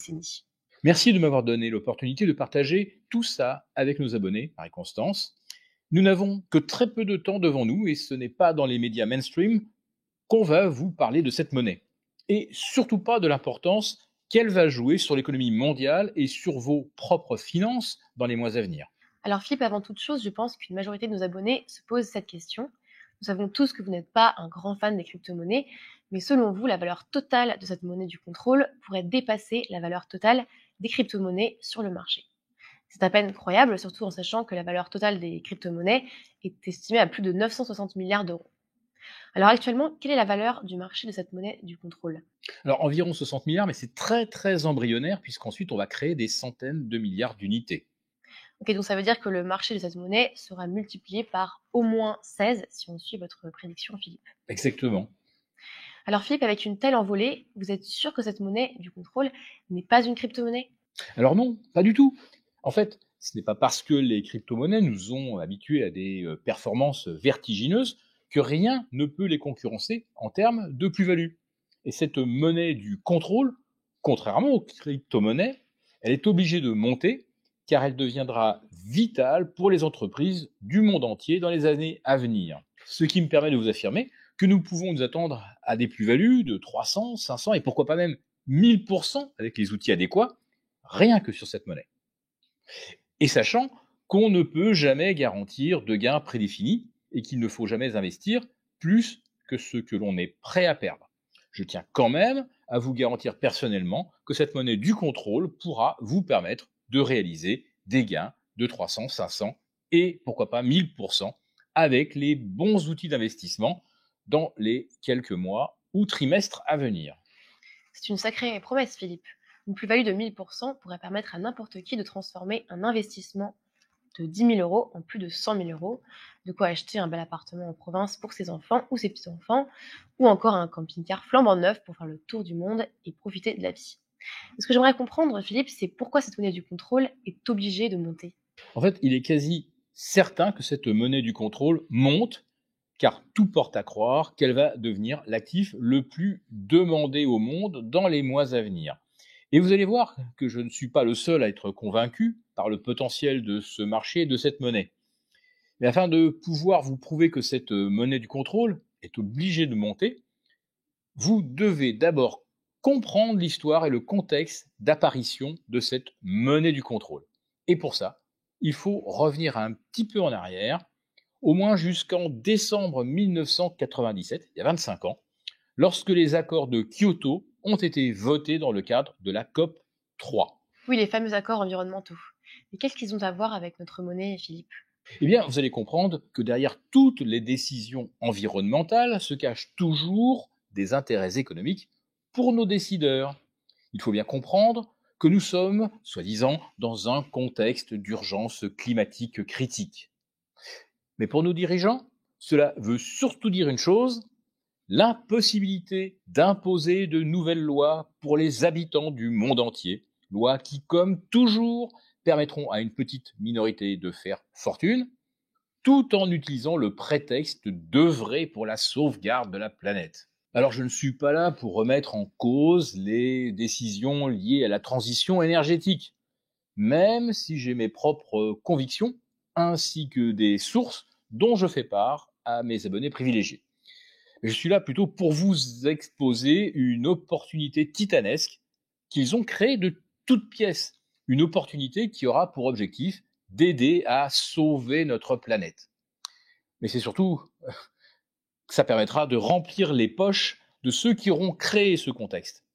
décennies. Merci de m'avoir donné l'opportunité de partager tout ça avec nos abonnés, Marie-Constance. Nous n'avons que très peu de temps devant nous et ce n'est pas dans les médias mainstream qu'on va vous parler de cette monnaie. Et surtout pas de l'importance qu'elle va jouer sur l'économie mondiale et sur vos propres finances dans les mois à venir. Alors Philippe, avant toute chose, je pense qu'une majorité de nos abonnés se posent cette question. Nous savons tous que vous n'êtes pas un grand fan des crypto-monnaies, mais selon vous, la valeur totale de cette monnaie du contrôle pourrait dépasser la valeur totale des crypto-monnaies sur le marché. C'est à peine croyable, surtout en sachant que la valeur totale des crypto-monnaies est estimée à plus de 960 milliards d'euros. Alors actuellement, quelle est la valeur du marché de cette monnaie du contrôle? Alors environ 60 milliards, mais c'est très très embryonnaire puisqu'ensuite on va créer des centaines de milliards d'unités. Ok, donc ça veut dire que le marché de cette monnaie sera multiplié par au moins 16 si on suit votre prédiction, Philippe. Exactement. Alors Philippe, avec une telle envolée, vous êtes sûr que cette monnaie du contrôle n'est pas une crypto-monnaie? Alors non, pas du tout. En fait, ce n'est pas parce que les crypto-monnaies nous ont habitués à des performances vertigineuses que rien ne peut les concurrencer en termes de plus-value. Et cette monnaie du contrôle, contrairement aux crypto-monnaies, elle est obligée de monter car elle deviendra vitale pour les entreprises du monde entier dans les années à venir. Ce qui me permet de vous affirmer que nous pouvons nous attendre à des plus-values de 300, 500 et pourquoi pas même 1000% avec les outils adéquats, rien que sur cette monnaie. Et sachant qu'on ne peut jamais garantir de gains prédéfinis et qu'il ne faut jamais investir plus que ce que l'on est prêt à perdre. Je tiens quand même à vous garantir personnellement que cette monnaie du contrôle pourra vous permettre de réaliser des gains de 300, 500 et pourquoi pas 1000% avec les bons outils d'investissement dans les quelques mois ou trimestres à venir. C'est une sacrée promesse, Philippe. Une plus-value de 1000% pourrait permettre à n'importe qui de transformer un investissement de 10 000 euros en plus de 100 000 euros, de quoi acheter un bel appartement en province pour ses enfants ou ses petits-enfants, ou encore un camping-car flambant neuf pour faire le tour du monde et profiter de la vie. Ce que j'aimerais comprendre, Philippe, c'est pourquoi cette monnaie du contrôle est obligée de monter. En fait, il est quasi certain que cette monnaie du contrôle monte, car tout porte à croire qu'elle va devenir l'actif le plus demandé au monde dans les mois à venir. Et vous allez voir que je ne suis pas le seul à être convaincu par le potentiel de ce marché et de cette monnaie. Mais afin de pouvoir vous prouver que cette monnaie du contrôle est obligée de monter, vous devez d'abord comprendre l'histoire et le contexte d'apparition de cette monnaie du contrôle. Et pour ça, il faut revenir un petit peu en arrière, au moins jusqu'en décembre 1997, il y a 25 ans, lorsque les accords de Kyoto ont été votés dans le cadre de la COP 3. Oui, les fameux accords environnementaux. Mais qu'est-ce qu'ils ont à voir avec notre monnaie, Philippe? Eh bien, vous allez comprendre que derrière toutes les décisions environnementales se cachent toujours des intérêts économiques pour nos décideurs. Il faut bien comprendre que nous sommes, soi-disant, dans un contexte d'urgence climatique critique. Mais pour nos dirigeants, cela veut surtout dire une chose, l'impossibilité d'imposer de nouvelles lois pour les habitants du monde entier, lois qui, comme toujours, permettront à une petite minorité de faire fortune, tout en utilisant le prétexte d'œuvrer pour la sauvegarde de la planète. Alors je ne suis pas là pour remettre en cause les décisions liées à la transition énergétique, même si j'ai mes propres convictions, ainsi que des sources dont je fais part à mes abonnés privilégiés. Je suis là plutôt pour vous exposer une opportunité titanesque qu'ils ont créée de toutes pièces. Une opportunité qui aura pour objectif d'aider à sauver notre planète. Mais c'est surtout que ça permettra de remplir les poches de ceux qui auront créé ce contexte.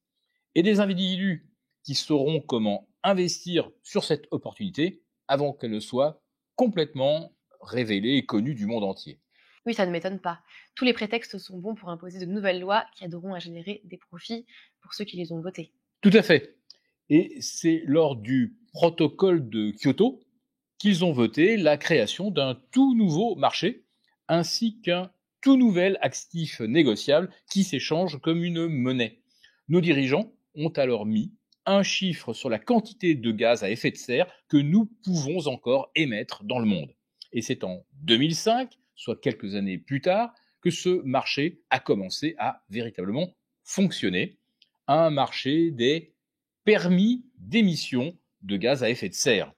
Et des individus qui sauront comment investir sur cette opportunité avant qu'elle ne soit complètement révélée et connue du monde entier. Oui, ça ne m'étonne pas. Tous les prétextes sont bons pour imposer de nouvelles lois qui aideront à générer des profits pour ceux qui les ont votées. Tout à fait. Et c'est lors du protocole de Kyoto qu'ils ont voté la création d'un tout nouveau marché ainsi qu'un tout nouvel actif négociable qui s'échange comme une monnaie. Nos dirigeants ont alors mis un chiffre sur la quantité de gaz à effet de serre que nous pouvons encore émettre dans le monde. Et c'est en 2005, soit quelques années plus tard, que ce marché a commencé à véritablement fonctionner. Un marché des permis d'émission de gaz à effet de serre,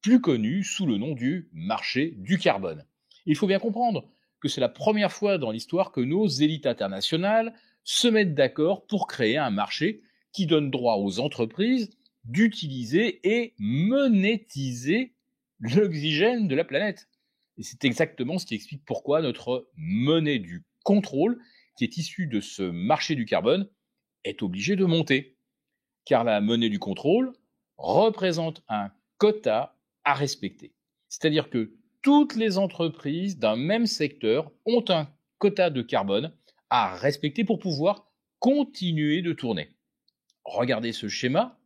plus connu sous le nom du marché du carbone. Il faut bien comprendre que c'est la première fois dans l'histoire que nos élites internationales se mettent d'accord pour créer un marché qui donne droit aux entreprises d'utiliser et monétiser l'oxygène de la planète. Et c'est exactement ce qui explique pourquoi notre monnaie du contrôle, qui est issue de ce marché du carbone, est obligée de monter. Car la monnaie du contrôle représente un quota à respecter. C'est-à-dire que toutes les entreprises d'un même secteur ont un quota de carbone à respecter pour pouvoir continuer de tourner. Regardez ce schéma.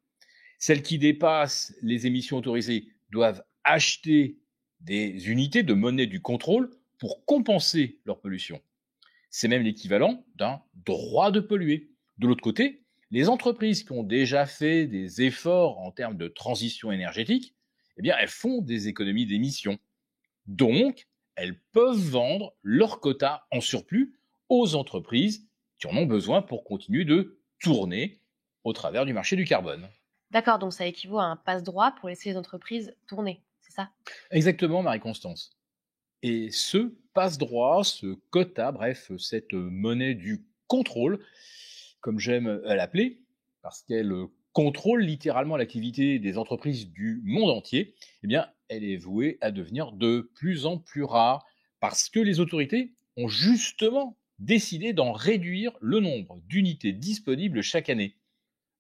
Celles qui dépassent les émissions autorisées doivent acheter des unités de monnaie du contrôle pour compenser leur pollution. C'est même l'équivalent d'un droit de polluer. De l'autre côté, les entreprises qui ont déjà fait des efforts en termes de transition énergétique, eh bien, elles font des économies d'émissions. Donc, elles peuvent vendre leur quota en surplus aux entreprises qui en ont besoin pour continuer de tourner au travers du marché du carbone. D'accord, donc ça équivaut à un passe-droit pour laisser les entreprises tourner, c'est ça? Exactement, Marie-Constance. Et ce passe-droit, ce quota, bref, cette monnaie du contrôle, comme j'aime l'appeler, parce qu'elle contrôle littéralement l'activité des entreprises du monde entier, eh bien, elle est vouée à devenir de plus en plus rare, parce que les autorités ont justement décidé d'en réduire le nombre d'unités disponibles chaque année.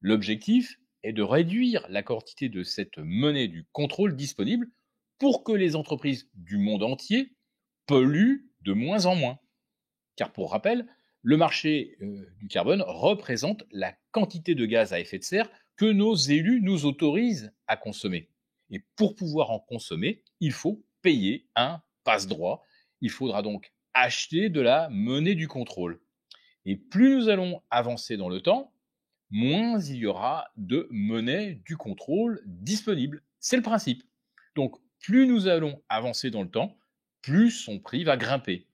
L'objectif est de réduire la quantité de cette monnaie du contrôle disponible pour que les entreprises du monde entier polluent de moins en moins. Car pour rappel, le marché du carbone représente la quantité de gaz à effet de serre que nos élus nous autorisent à consommer. Et pour pouvoir en consommer, il faut payer un passe-droit. Il faudra donc acheter de la monnaie du contrôle. Et plus nous allons avancer dans le temps, moins il y aura de monnaie du contrôle disponible. C'est le principe. Donc, plus nous allons avancer dans le temps, plus son prix va grimper.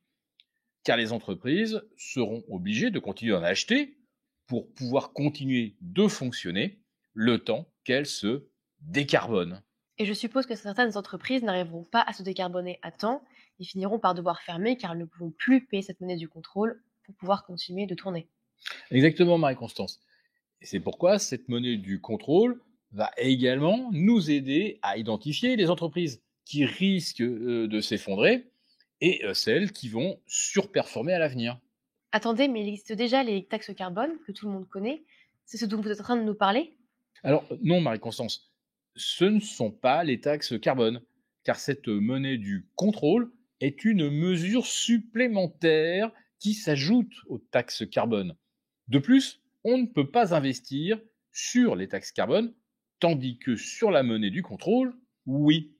Car les entreprises seront obligées de continuer d'en acheter pour pouvoir continuer de fonctionner le temps qu'elles se décarbonent. Et je suppose que certaines entreprises n'arriveront pas à se décarboner à temps et finiront par devoir fermer car elles ne pourront plus payer cette monnaie du contrôle pour pouvoir continuer de tourner. Exactement, Marie-Constance. Et c'est pourquoi cette monnaie du contrôle va également nous aider à identifier les entreprises qui risquent de s'effondrer et celles qui vont surperformer à l'avenir. Attendez, mais il existe déjà les taxes carbone que tout le monde connaît. C'est ce dont vous êtes en train de nous parler? Alors non, Marie-Constance, ce ne sont pas les taxes carbone, car cette monnaie du contrôle est une mesure supplémentaire qui s'ajoute aux taxes carbone. De plus, on ne peut pas investir sur les taxes carbone, tandis que sur la monnaie du contrôle, oui.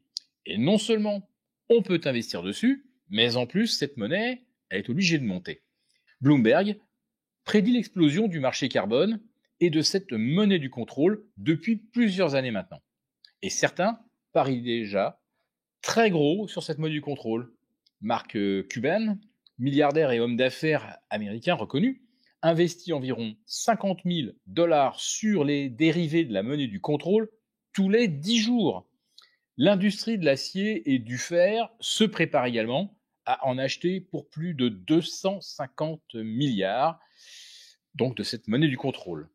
Et non seulement on peut investir dessus, mais en plus, cette monnaie, elle est obligée de monter. Bloomberg prédit l'explosion du marché carbone et de cette monnaie du contrôle depuis plusieurs années maintenant. Et certains parient déjà très gros sur cette monnaie du contrôle. Mark Cuban, milliardaire et homme d'affaires américain reconnu, investit environ 50 000 dollars sur les dérivés de la monnaie du contrôle tous les 10 jours. L'industrie de l'acier et du fer se prépare également à en acheter pour plus de 250 milliards, donc de cette monnaie du contrôle.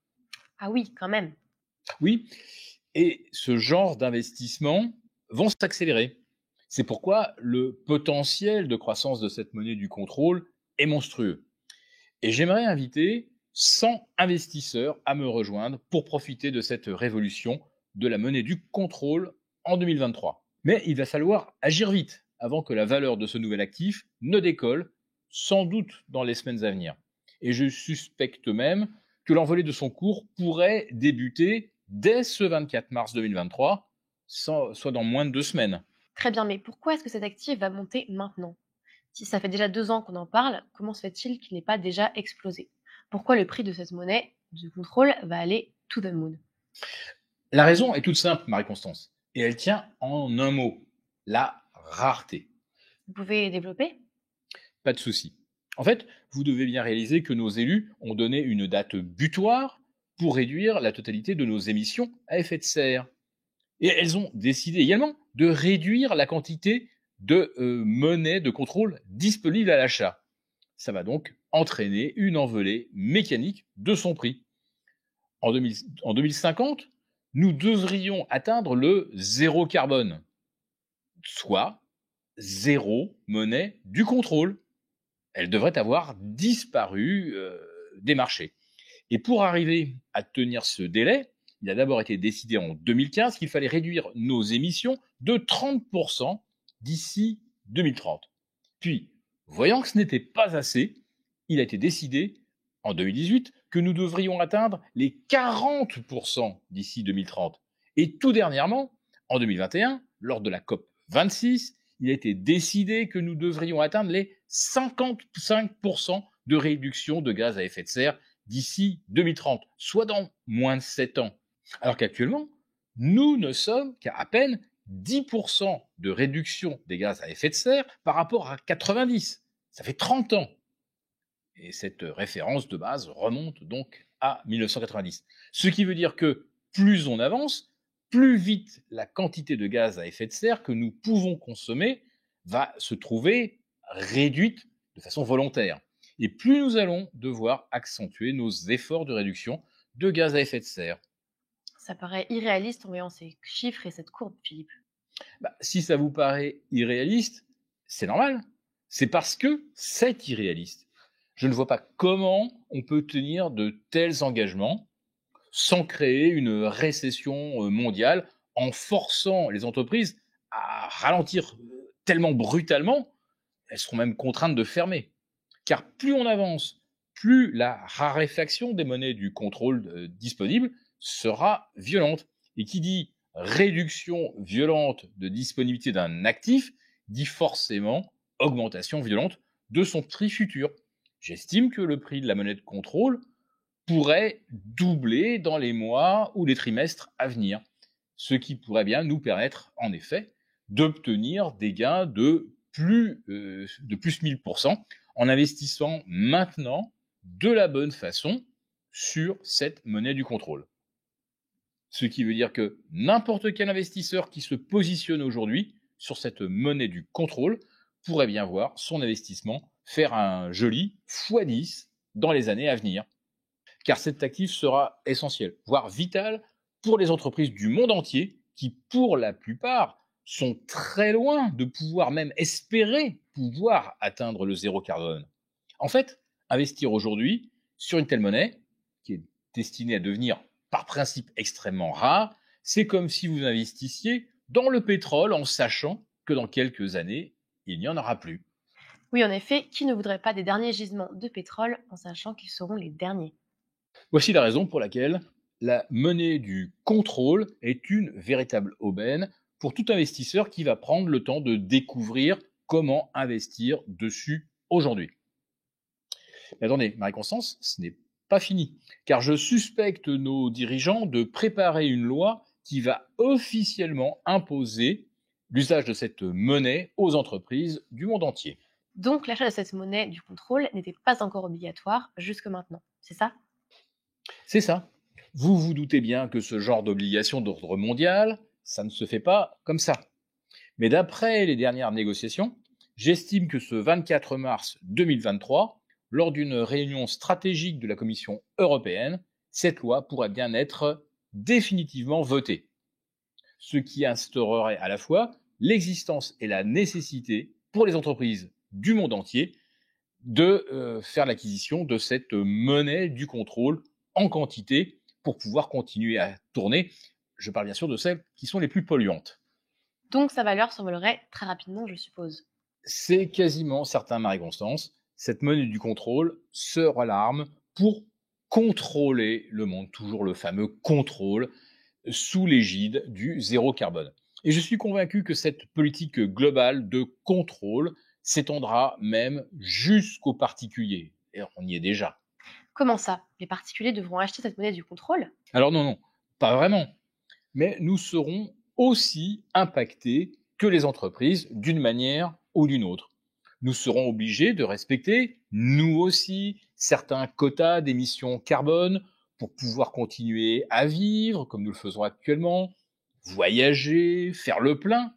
Ah oui, quand même. Oui, et ce genre d'investissements vont s'accélérer. C'est pourquoi le potentiel de croissance de cette monnaie du contrôle est monstrueux. Et j'aimerais inviter 100 investisseurs à me rejoindre pour profiter de cette révolution de la monnaie du contrôle en 2023. Mais il va falloir agir vite avant que la valeur de ce nouvel actif ne décolle, sans doute dans les semaines à venir. Et je suspecte même que l'envolée de son cours pourrait débuter dès ce 24 mars 2023, soit dans moins de 2 semaines. Très bien, mais pourquoi est-ce que cet actif va monter maintenant? Si ça fait déjà 2 ans qu'on en parle, comment se fait-il qu'il n'ait pas déjà explosé? Pourquoi le prix de cette monnaie de contrôle va aller to the moon? La raison est toute simple, Marie-Constance, et elle tient en un mot, la rareté. Vous pouvez développer? Pas de souci. En fait, vous devez bien réaliser que nos élus ont donné une date butoir pour réduire la totalité de nos émissions à effet de serre. Et elles ont décidé également de réduire la quantité de monnaie de contrôle disponible à l'achat. Ça va donc entraîner une envolée mécanique de son prix. En 2050, nous devrions atteindre le zéro carbone, soit zéro monnaie du contrôle. Elle devrait avoir disparu des marchés. Et pour arriver à tenir ce délai, il a d'abord été décidé en 2015 qu'il fallait réduire nos émissions de 30% d'ici 2030. Puis, voyant que ce n'était pas assez, il a été décidé en 2018 que nous devrions atteindre les 40% d'ici 2030. Et tout dernièrement, en 2021, lors de la COP 26, il a été décidé que nous devrions atteindre les 55% de réduction de gaz à effet de serre d'ici 2030, soit dans moins de 7 ans. Alors qu'actuellement, nous ne sommes qu'à peine 10% de réduction des gaz à effet de serre par rapport à 90. Ça fait 30 ans. Et cette référence de base remonte donc à 1990. Ce qui veut dire que plus on avance, plus vite la quantité de gaz à effet de serre que nous pouvons consommer va se trouver réduite de façon volontaire. Et plus nous allons devoir accentuer nos efforts de réduction de gaz à effet de serre. Ça paraît irréaliste en voyant ces chiffres et cette courbe, Philippe. Si ça vous paraît irréaliste, c'est normal. C'est parce que c'est irréaliste. Je ne vois pas comment on peut tenir de tels engagements sans créer une récession mondiale en forçant les entreprises à ralentir tellement brutalement, elles seront même contraintes de fermer. Car plus on avance, plus la raréfaction des monnaies du contrôle disponible sera violente. Et qui dit réduction violente de disponibilité d'un actif dit forcément augmentation violente de son prix futur. J'estime que le prix de la monnaie de contrôle pourrait doubler dans les mois ou les trimestres à venir, ce qui pourrait bien nous permettre, en effet, d'obtenir des gains de plus 1000% en investissant maintenant de la bonne façon sur cette monnaie du contrôle. Ce qui veut dire que n'importe quel investisseur qui se positionne aujourd'hui sur cette monnaie du contrôle pourrait bien voir son investissement faire un joli x10 dans les années à venir. Car cet actif sera essentiel, voire vital pour les entreprises du monde entier qui, pour la plupart, sont très loin de pouvoir même espérer pouvoir atteindre le zéro carbone. En fait, investir aujourd'hui sur une telle monnaie, qui est destinée à devenir par principe extrêmement rare, c'est comme si vous investissiez dans le pétrole en sachant que dans quelques années, il n'y en aura plus. Oui, en effet, qui ne voudrait pas des derniers gisements de pétrole en sachant qu'ils seront les derniers? Voici la raison pour laquelle la monnaie du contrôle est une véritable aubaine pour tout investisseur qui va prendre le temps de découvrir comment investir dessus aujourd'hui. Mais attendez, Marie-Constance, ce n'est pas fini, car je suspecte nos dirigeants de préparer une loi qui va officiellement imposer l'usage de cette monnaie aux entreprises du monde entier. Donc l'achat de cette monnaie du contrôle n'était pas encore obligatoire jusque maintenant, c'est ça? C'est ça. Vous vous doutez bien que ce genre d'obligation d'ordre mondial, ça ne se fait pas comme ça. Mais d'après les dernières négociations, j'estime que ce 24 mars 2023, lors d'une réunion stratégique de la Commission européenne, cette loi pourrait bien être définitivement votée. Ce qui instaurerait à la fois l'existence et la nécessité pour les entreprises du monde entier de faire l'acquisition de cette monnaie du contrôle en quantité pour pouvoir continuer à tourner. Je parle bien sûr de celles qui sont les plus polluantes. Donc sa valeur s'envolerait très rapidement, je suppose. C'est quasiment certain, Marie-Constance. Cette monnaie du contrôle sera l'arme pour contrôler le monde, toujours le fameux contrôle sous l'égide du zéro carbone. Et je suis convaincu que cette politique globale de contrôle s'étendra même jusqu'aux particuliers. Et on y est déjà. Comment ça? Les particuliers devront acheter cette monnaie du contrôle? Alors non, pas vraiment. Mais nous serons aussi impactés que les entreprises d'une manière ou d'une autre. Nous serons obligés de respecter, nous aussi, certains quotas d'émissions carbone pour pouvoir continuer à vivre comme nous le faisons actuellement, voyager, faire le plein.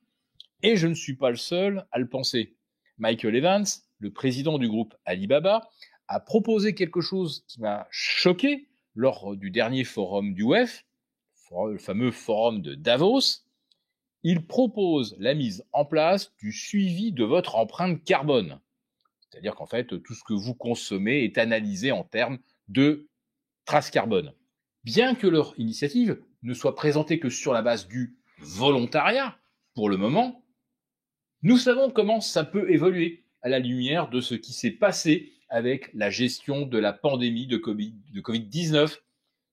Et je ne suis pas le seul à le penser. Michael Evans, le président du groupe Alibaba, a proposé quelque chose qui m'a choqué lors du dernier forum du WEF, le fameux forum de Davos. Il propose la mise en place du suivi de votre empreinte carbone. C'est-à-dire qu'en fait, tout ce que vous consommez est analysé en termes de trace carbone. Bien que leur initiative ne soit présentée que sur la base du volontariat, pour le moment, nous savons comment ça peut évoluer à la lumière de ce qui s'est passé avec la gestion de la pandémie de Covid-19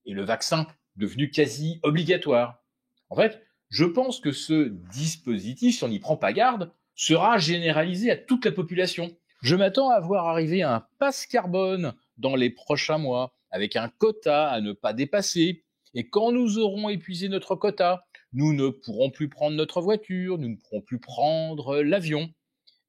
et le vaccin devenu quasi obligatoire. En fait, je pense que ce dispositif, si on n'y prend pas garde, sera généralisé à toute la population. Je m'attends à voir arriver un pass carbone dans les prochains mois, avec un quota à ne pas dépasser. Et quand nous aurons épuisé notre quota, nous ne pourrons plus prendre notre voiture, nous ne pourrons plus prendre l'avion.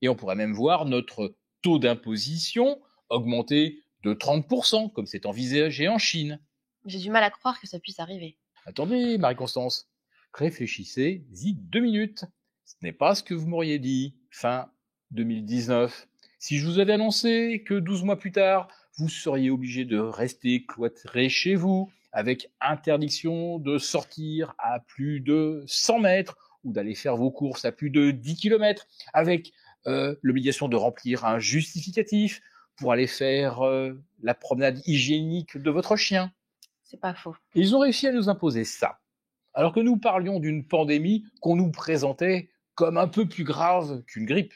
Et on pourrait même voir notre taux d'imposition augmenter de 30%, comme c'est envisagé en Chine. J'ai du mal à croire que ça puisse arriver. Attendez, Marie-Constance, réfléchissez-y 2 minutes. Ce n'est pas ce que vous m'auriez dit fin 2019. Si je vous avais annoncé que 12 mois plus tard, vous seriez obligé de rester cloîtré chez vous, avec interdiction de sortir à plus de 100 mètres ou d'aller faire vos courses à plus de 10 km, avec l'obligation de remplir un justificatif pour aller faire la promenade hygiénique de votre chien. C'est pas faux. Et ils ont réussi à nous imposer ça, alors que nous parlions d'une pandémie qu'on nous présentait comme un peu plus grave qu'une grippe.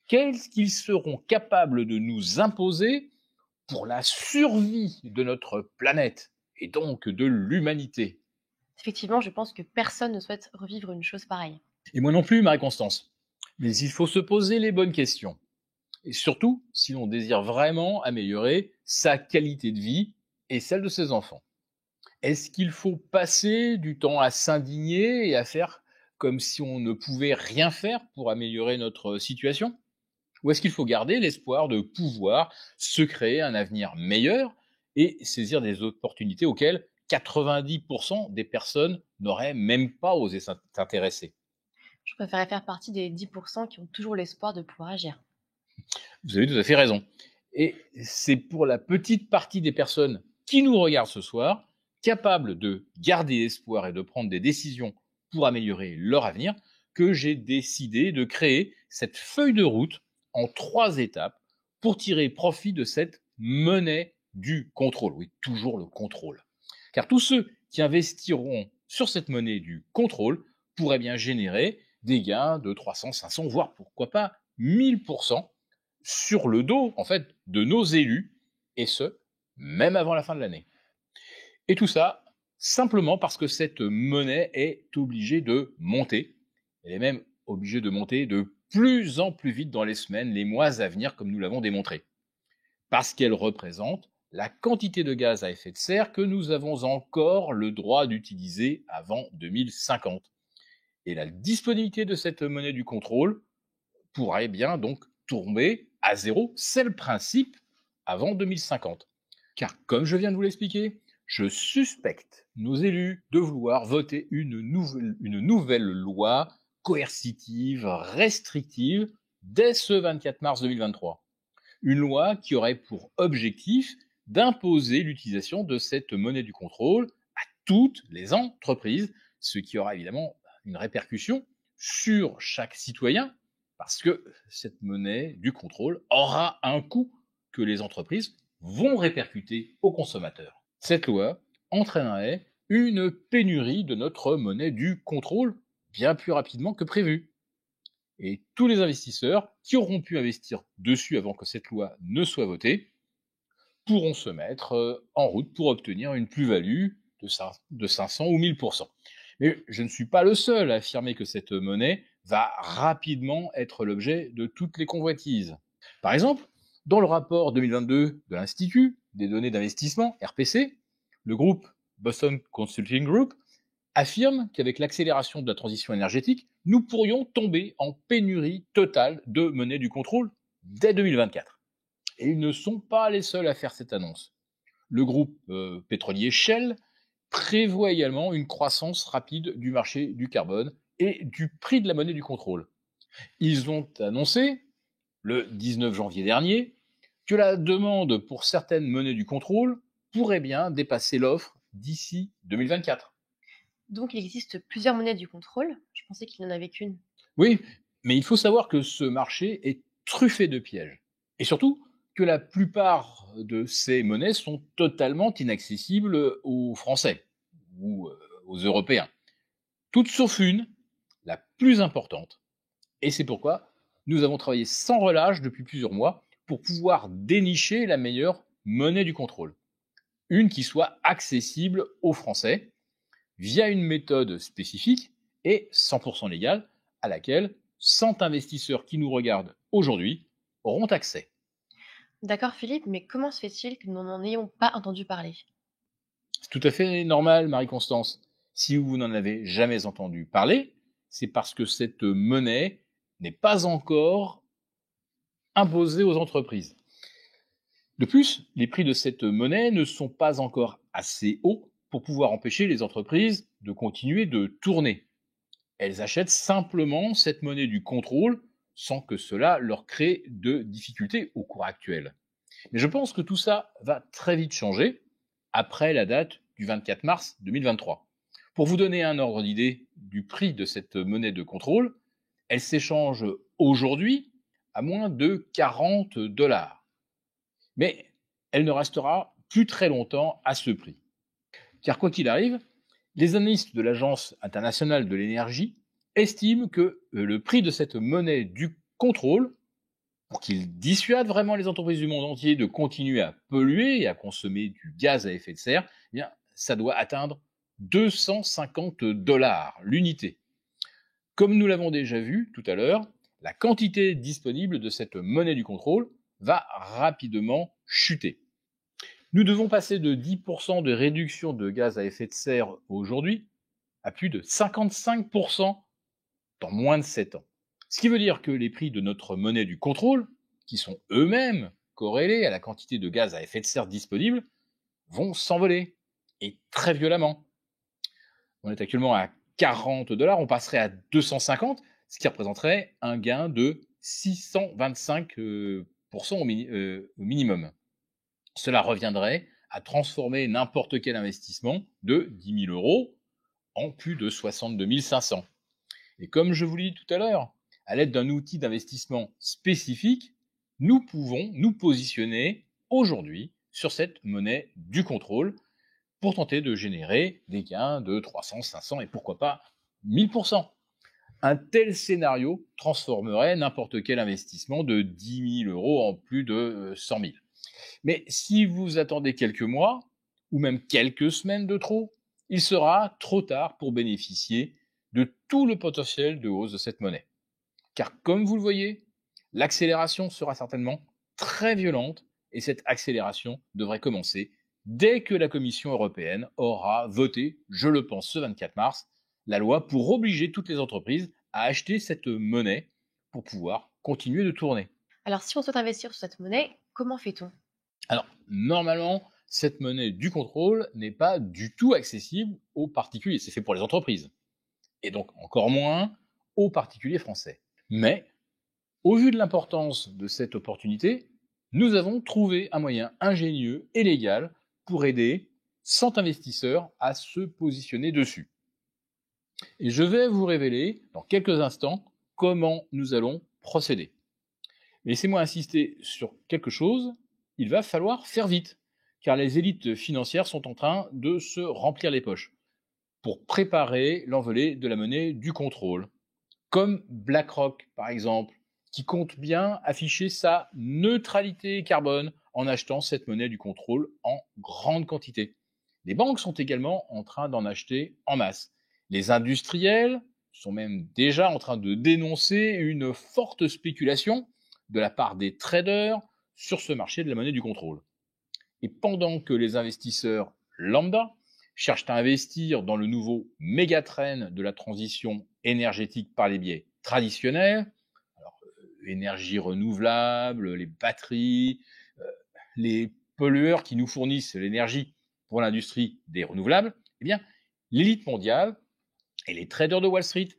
Qu'est-ce qu'ils seront capables de nous imposer pour la survie de notre planète et donc de l'humanité? Effectivement, je pense que personne ne souhaite revivre une chose pareille. Et moi non plus, Marie-Constance. Mais il faut se poser les bonnes questions. Et surtout, si l'on désire vraiment améliorer sa qualité de vie et celle de ses enfants. Est-ce qu'il faut passer du temps à s'indigner et à faire comme si on ne pouvait rien faire pour améliorer notre situation? Ou est-ce qu'il faut garder l'espoir de pouvoir se créer un avenir meilleur et saisir des opportunités auxquelles 90% des personnes n'auraient même pas osé s'intéresser? Je préférerais faire partie des 10% qui ont toujours l'espoir de pouvoir agir. Vous avez tout à fait raison. Et c'est pour la petite partie des personnes qui nous regardent ce soir, capables de garder espoir et de prendre des décisions pour améliorer leur avenir, que j'ai décidé de créer cette feuille de route en 3 étapes pour tirer profit de cette monnaie du contrôle. Oui, toujours le contrôle. Car tous ceux qui investiront sur cette monnaie du contrôle pourraient bien générer des gains de 300, 500, voire pourquoi pas 1000% sur le dos, en fait, de nos élus, et ce, même avant la fin de l'année. Et tout ça, simplement parce que cette monnaie est obligée de monter. Elle est même obligée de monter de plus en plus vite dans les semaines, les mois à venir, comme nous l'avons démontré. Parce qu'elle représente la quantité de gaz à effet de serre que nous avons encore le droit d'utiliser avant 2050. Et la disponibilité de cette monnaie du contrôle pourrait bien donc tomber à zéro. C'est le principe avant 2050. Car comme je viens de vous l'expliquer, je suspecte nos élus de vouloir voter une nouvelle loi coercitive, restrictive, dès ce 24 mars 2023. Une loi qui aurait pour objectif d'imposer l'utilisation de cette monnaie du contrôle à toutes les entreprises, ce qui aura évidemment une répercussion sur chaque citoyen, parce que cette monnaie du contrôle aura un coût que les entreprises vont répercuter aux consommateurs. Cette loi entraînerait une pénurie de notre monnaie du contrôle bien plus rapidement que prévu. Et tous les investisseurs qui auront pu investir dessus avant que cette loi ne soit votée pourront se mettre en route pour obtenir une plus-value de 500 ou 1000%. Mais je ne suis pas le seul à affirmer que cette monnaie va rapidement être l'objet de toutes les convoitises. Par exemple, dans le rapport 2022 de l'Institut des données d'investissement, RPC, le groupe Boston Consulting Group affirme qu'avec l'accélération de la transition énergétique, nous pourrions tomber en pénurie totale de monnaie du contrôle dès 2024. Et ils ne sont pas les seuls à faire cette annonce. Le groupe pétrolier Shell prévoit également une croissance rapide du marché du carbone et du prix de la monnaie du contrôle. Ils ont annoncé, le 19 janvier dernier, que la demande pour certaines monnaies du contrôle pourrait bien dépasser l'offre d'ici 2024. Donc, il existe plusieurs monnaies du contrôle. Je pensais qu'il n'y en avait qu'une. Oui, mais il faut savoir que ce marché est truffé de pièges. Et surtout, que la plupart de ces monnaies sont totalement inaccessibles aux Français ou aux Européens. Toutes sauf une, la plus importante. Et c'est pourquoi nous avons travaillé sans relâche depuis plusieurs mois pour pouvoir dénicher la meilleure monnaie du contrôle. Une qui soit accessible aux Français via une méthode spécifique et 100% légale à laquelle 100 investisseurs qui nous regardent aujourd'hui auront accès. D'accord, Philippe, mais comment se fait-il que nous n'en ayons pas entendu parler? C'est tout à fait normal, Marie-Constance. Si vous n'en avez jamais entendu parler, c'est parce que cette monnaie n'est pas encore imposée aux entreprises. De plus, les prix de cette monnaie ne sont pas encore assez hauts pour pouvoir empêcher les entreprises de continuer de tourner. Elles achètent simplement cette monnaie du contrôle sans que cela leur crée de difficultés au cours actuel. Mais je pense que tout ça va très vite changer après la date du 24 mars 2023. Pour vous donner un ordre d'idée du prix de cette monnaie de contrôle, elle s'échange aujourd'hui à moins de 40 $. Mais elle ne restera plus très longtemps à ce prix. Car quoi qu'il arrive, les analystes de l'Agence internationale de l'énergie estiment que le prix de cette monnaie du contrôle, pour qu'il dissuade vraiment les entreprises du monde entier de continuer à polluer et à consommer du gaz à effet de serre, eh bien, ça doit atteindre 250 $ l'unité. Comme nous l'avons déjà vu tout à l'heure, la quantité disponible de cette monnaie du contrôle va rapidement chuter. Nous devons passer de 10% de réduction de gaz à effet de serre aujourd'hui à plus de 55% dans moins de 7 ans. Ce qui veut dire que les prix de notre monnaie du contrôle, qui sont eux-mêmes corrélés à la quantité de gaz à effet de serre disponible, vont s'envoler, et très violemment. On est actuellement à 40 $, on passerait à 250, ce qui représenterait un gain de 625% au minimum. Cela reviendrait à transformer n'importe quel investissement de 10 000 € en plus de 62 500. Et comme je vous l'ai dit tout à l'heure, à l'aide d'un outil d'investissement spécifique, nous pouvons nous positionner aujourd'hui sur cette monnaie du contrôle pour tenter de générer des gains de 300, 500 et pourquoi pas 1000%. Un tel scénario transformerait n'importe quel investissement de 10 000 € en plus de 100 000. Mais si vous attendez quelques mois, ou même quelques semaines de trop, il sera trop tard pour bénéficier de tout le potentiel de hausse de cette monnaie. Car comme vous le voyez, l'accélération sera certainement très violente et cette accélération devrait commencer dès que la Commission européenne aura voté, je le pense ce 24 mars, la loi pour obliger toutes les entreprises à acheter cette monnaie pour pouvoir continuer de tourner. Alors, si on souhaite investir sur cette monnaie, comment fait-on? Alors, normalement, cette monnaie du contrôle n'est pas du tout accessible aux particuliers. C'est fait pour les entreprises. Et donc, encore moins aux particuliers français. Mais, au vu de l'importance de cette opportunité, nous avons trouvé un moyen ingénieux et légal pour aider 100 investisseurs à se positionner dessus. Et je vais vous révéler dans quelques instants comment nous allons procéder. Laissez-moi insister sur quelque chose, il va falloir faire vite, car les élites financières sont en train de se remplir les poches pour préparer l'envolée de la monnaie du contrôle, comme BlackRock par exemple, qui compte bien afficher sa neutralité carbone en achetant cette monnaie du contrôle en grande quantité. Les banques sont également en train d'en acheter en masse. Les industriels sont même déjà en train de dénoncer une forte spéculation de la part des traders sur ce marché de la monnaie du contrôle. Et pendant que les investisseurs lambda cherchent à investir dans le nouveau mégatrend de la transition énergétique par les biais traditionnels, alors énergie renouvelable, les batteries, les pollueurs qui nous fournissent l'énergie pour l'industrie des renouvelables, eh bien, l'élite mondiale et les traders de Wall Street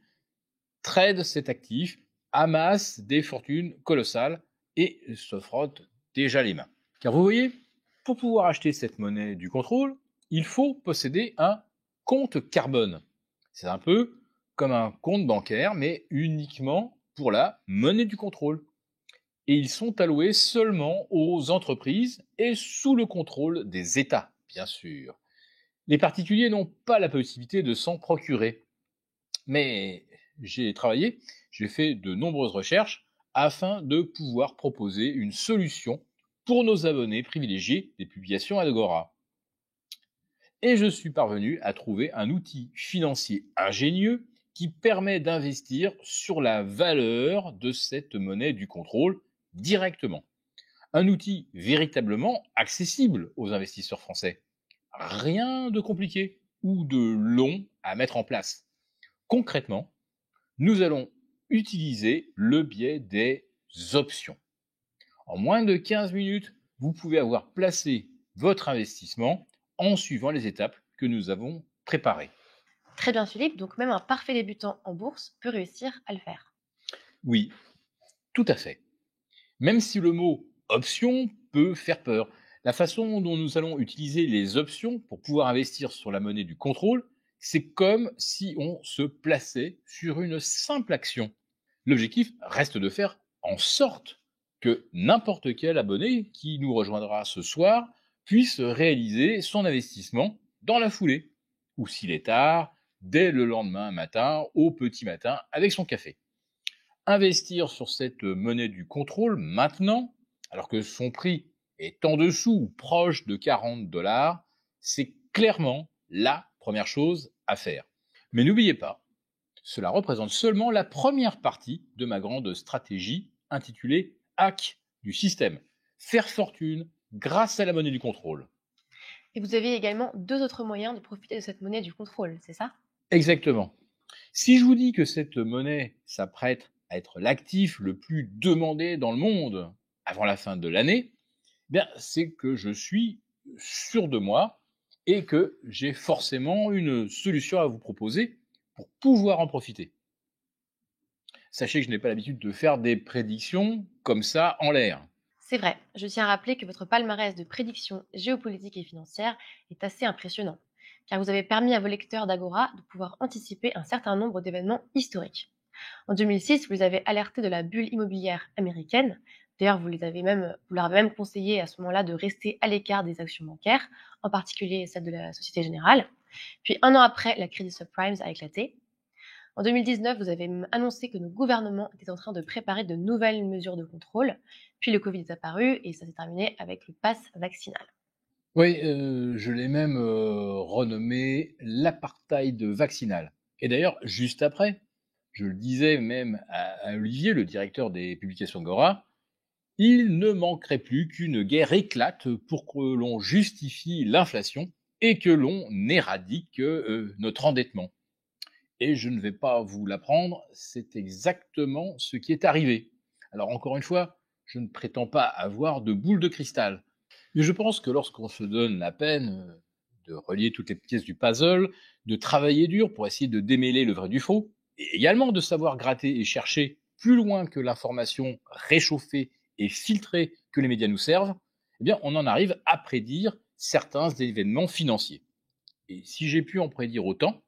tradent cet actif, amassent des fortunes colossales et se frottent déjà les mains. Car vous voyez, pour pouvoir acheter cette monnaie du contrôle, il faut posséder un compte carbone. C'est un peu comme un compte bancaire, mais uniquement pour la monnaie du contrôle. Et ils sont alloués seulement aux entreprises et sous le contrôle des États, bien sûr. Les particuliers n'ont pas la possibilité de s'en procurer. Mais j'ai fait de nombreuses recherches afin de pouvoir proposer une solution pour nos abonnés privilégiés des publications Agora. Et je suis parvenu à trouver un outil financier ingénieux qui permet d'investir sur la valeur de cette monnaie du contrôle directement. Un outil véritablement accessible aux investisseurs français. Rien de compliqué ou de long à mettre en place. Concrètement, nous allons utiliser le biais des options. En moins de 15 minutes, vous pouvez avoir placé votre investissement en suivant les étapes que nous avons préparées. Très bien Philippe, donc même un parfait débutant en bourse peut réussir à le faire. Oui, tout à fait. Même si le mot option peut faire peur, la façon dont nous allons utiliser les options pour pouvoir investir sur la monnaie du contrôle, c'est comme si on se plaçait sur une simple action. L'objectif reste de faire en sorte que n'importe quel abonné qui nous rejoindra ce soir puisse réaliser son investissement dans la foulée, ou s'il est tard, dès le lendemain matin, au petit matin, avec son café. Investir sur cette monnaie du contrôle maintenant, alors que son prix est en dessous ou proche de 40 $, c'est clairement la première chose à faire. Mais n'oubliez pas, cela représente seulement la première partie de ma grande stratégie intitulée Hack du système. Faire fortune grâce à la monnaie du contrôle. Et vous avez également 2 autres moyens de profiter de cette monnaie du contrôle, c'est ça? Exactement. Si je vous dis que cette monnaie s'apprête à être l'actif le plus demandé dans le monde avant la fin de l'année, c'est que je suis sûr de moi et que j'ai forcément une solution à vous proposer pour pouvoir en profiter. Sachez que je n'ai pas l'habitude de faire des prédictions comme ça en l'air. C'est vrai, je tiens à rappeler que votre palmarès de prédictions géopolitiques et financières est assez impressionnant, car vous avez permis à vos lecteurs d'Agora de pouvoir anticiper un certain nombre d'événements historiques. En 2006, vous les avez alertés de la bulle immobilière américaine. D'ailleurs, vous leur avez même conseillé à ce moment-là de rester à l'écart des actions bancaires, en particulier celle de la Société Générale. Puis un an après, la crise subprime a éclaté. En 2019, vous avez annoncé que nos gouvernements étaient en train de préparer de nouvelles mesures de contrôle. Puis le Covid est apparu et ça s'est terminé avec le pass vaccinal. Oui, je l'ai même renommé l'apartheid vaccinal. Et d'ailleurs, juste après, je le disais même à Olivier, le directeur des publications Agora, il ne manquerait plus qu'une guerre éclate pour que l'on justifie l'inflation et que l'on éradique notre endettement. Et je ne vais pas vous l'apprendre, c'est exactement ce qui est arrivé. Alors encore une fois, je ne prétends pas avoir de boule de cristal. Mais je pense que lorsqu'on se donne la peine de relier toutes les pièces du puzzle, de travailler dur pour essayer de démêler le vrai du faux, et également de savoir gratter et chercher plus loin que l'information réchauffée et filtrée que les médias nous servent, on en arrive à prédire certains événements financiers. Et si j'ai pu en prédire autant,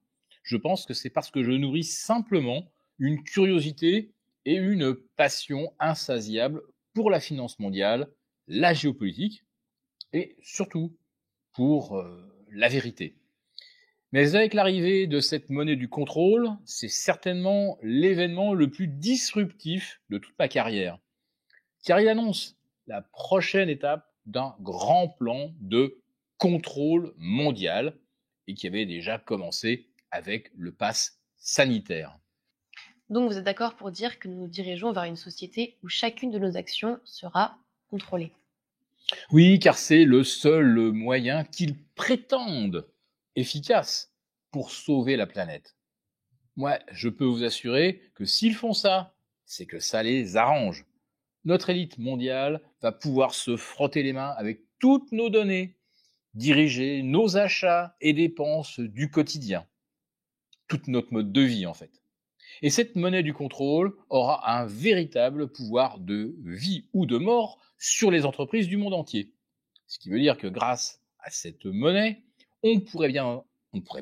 je pense que c'est parce que je nourris simplement une curiosité et une passion insatiable pour la finance mondiale, la géopolitique et surtout pour la vérité. Mais avec l'arrivée de cette monnaie du contrôle, c'est certainement l'événement le plus disruptif de toute ma carrière, car il annonce la prochaine étape d'un grand plan de contrôle mondial et qui avait déjà commencé avec le pass sanitaire. Donc vous êtes d'accord pour dire que nous nous dirigeons vers une société où chacune de nos actions sera contrôlée. Oui, car c'est le seul moyen qu'ils prétendent efficace pour sauver la planète. Moi, je peux vous assurer que s'ils font ça, c'est que ça les arrange. Notre élite mondiale va pouvoir se frotter les mains avec toutes nos données, diriger nos achats et dépenses du quotidien, tout notre mode de vie en fait. Et cette monnaie du contrôle aura un véritable pouvoir de vie ou de mort sur les entreprises du monde entier. Ce qui veut dire que grâce à cette monnaie, on pourrait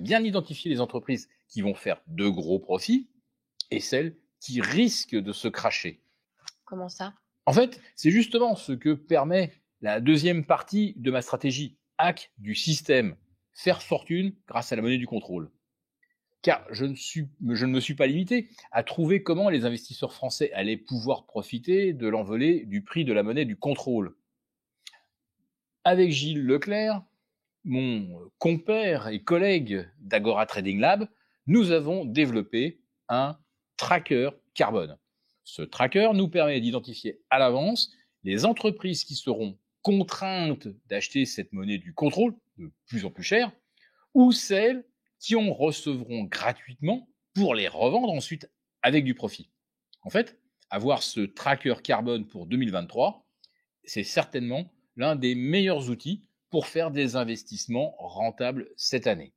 bien identifier les entreprises qui vont faire de gros profits et celles qui risquent de se crasher. Comment ça? En fait, c'est justement ce que permet la deuxième partie de ma stratégie, hack du système, faire fortune grâce à la monnaie du contrôle. Car je ne me suis pas limité à trouver comment les investisseurs français allaient pouvoir profiter de l'envolée du prix de la monnaie du contrôle. Avec Gilles Leclerc, mon compère et collègue d'Agora Trading Lab, nous avons développé un tracker carbone. Ce tracker nous permet d'identifier à l'avance les entreprises qui seront contraintes d'acheter cette monnaie du contrôle de plus en plus cher ou celles qui en recevront gratuitement pour les revendre ensuite avec du profit. En fait, avoir ce tracker carbone pour 2023, c'est certainement l'un des meilleurs outils pour faire des investissements rentables cette année.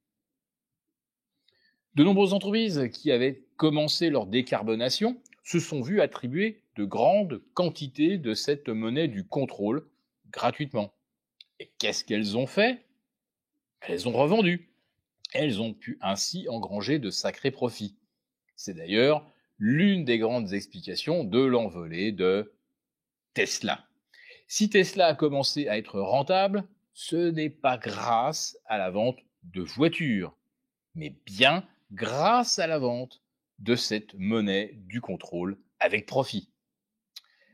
De nombreuses entreprises qui avaient commencé leur décarbonation se sont vues attribuer de grandes quantités de cette monnaie du contrôle gratuitement. Et qu'est-ce qu'elles ont fait? Elles ont revendu. Elles ont pu ainsi engranger de sacrés profits. C'est d'ailleurs l'une des grandes explications de l'envolée de Tesla. Si Tesla a commencé à être rentable, ce n'est pas grâce à la vente de voitures, mais bien grâce à la vente de cette monnaie du contrôle avec profit.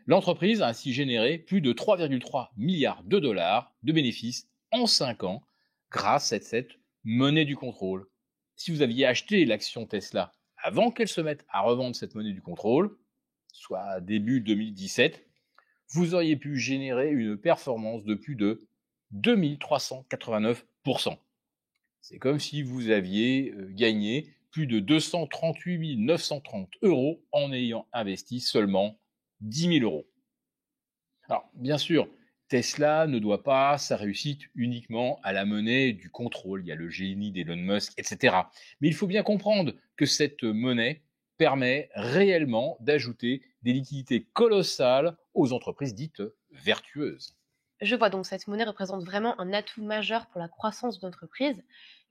L'entreprise a ainsi généré plus de 3,3 milliards de dollars de bénéfices en 5 ans grâce à cette monnaie du contrôle. Si vous aviez acheté l'action Tesla avant qu'elle se mette à revendre cette monnaie du contrôle, soit début 2017, vous auriez pu générer une performance de plus de 2389%. C'est comme si vous aviez gagné plus de 238 930 € en ayant investi seulement 10 000 €. Alors, bien sûr, Tesla ne doit pas sa réussite uniquement à la monnaie du contrôle. Il y a le génie d'Elon Musk, etc. Mais il faut bien comprendre que cette monnaie permet réellement d'ajouter des liquidités colossales aux entreprises dites vertueuses. Je vois, donc cette monnaie représente vraiment un atout majeur pour la croissance d'une entreprise.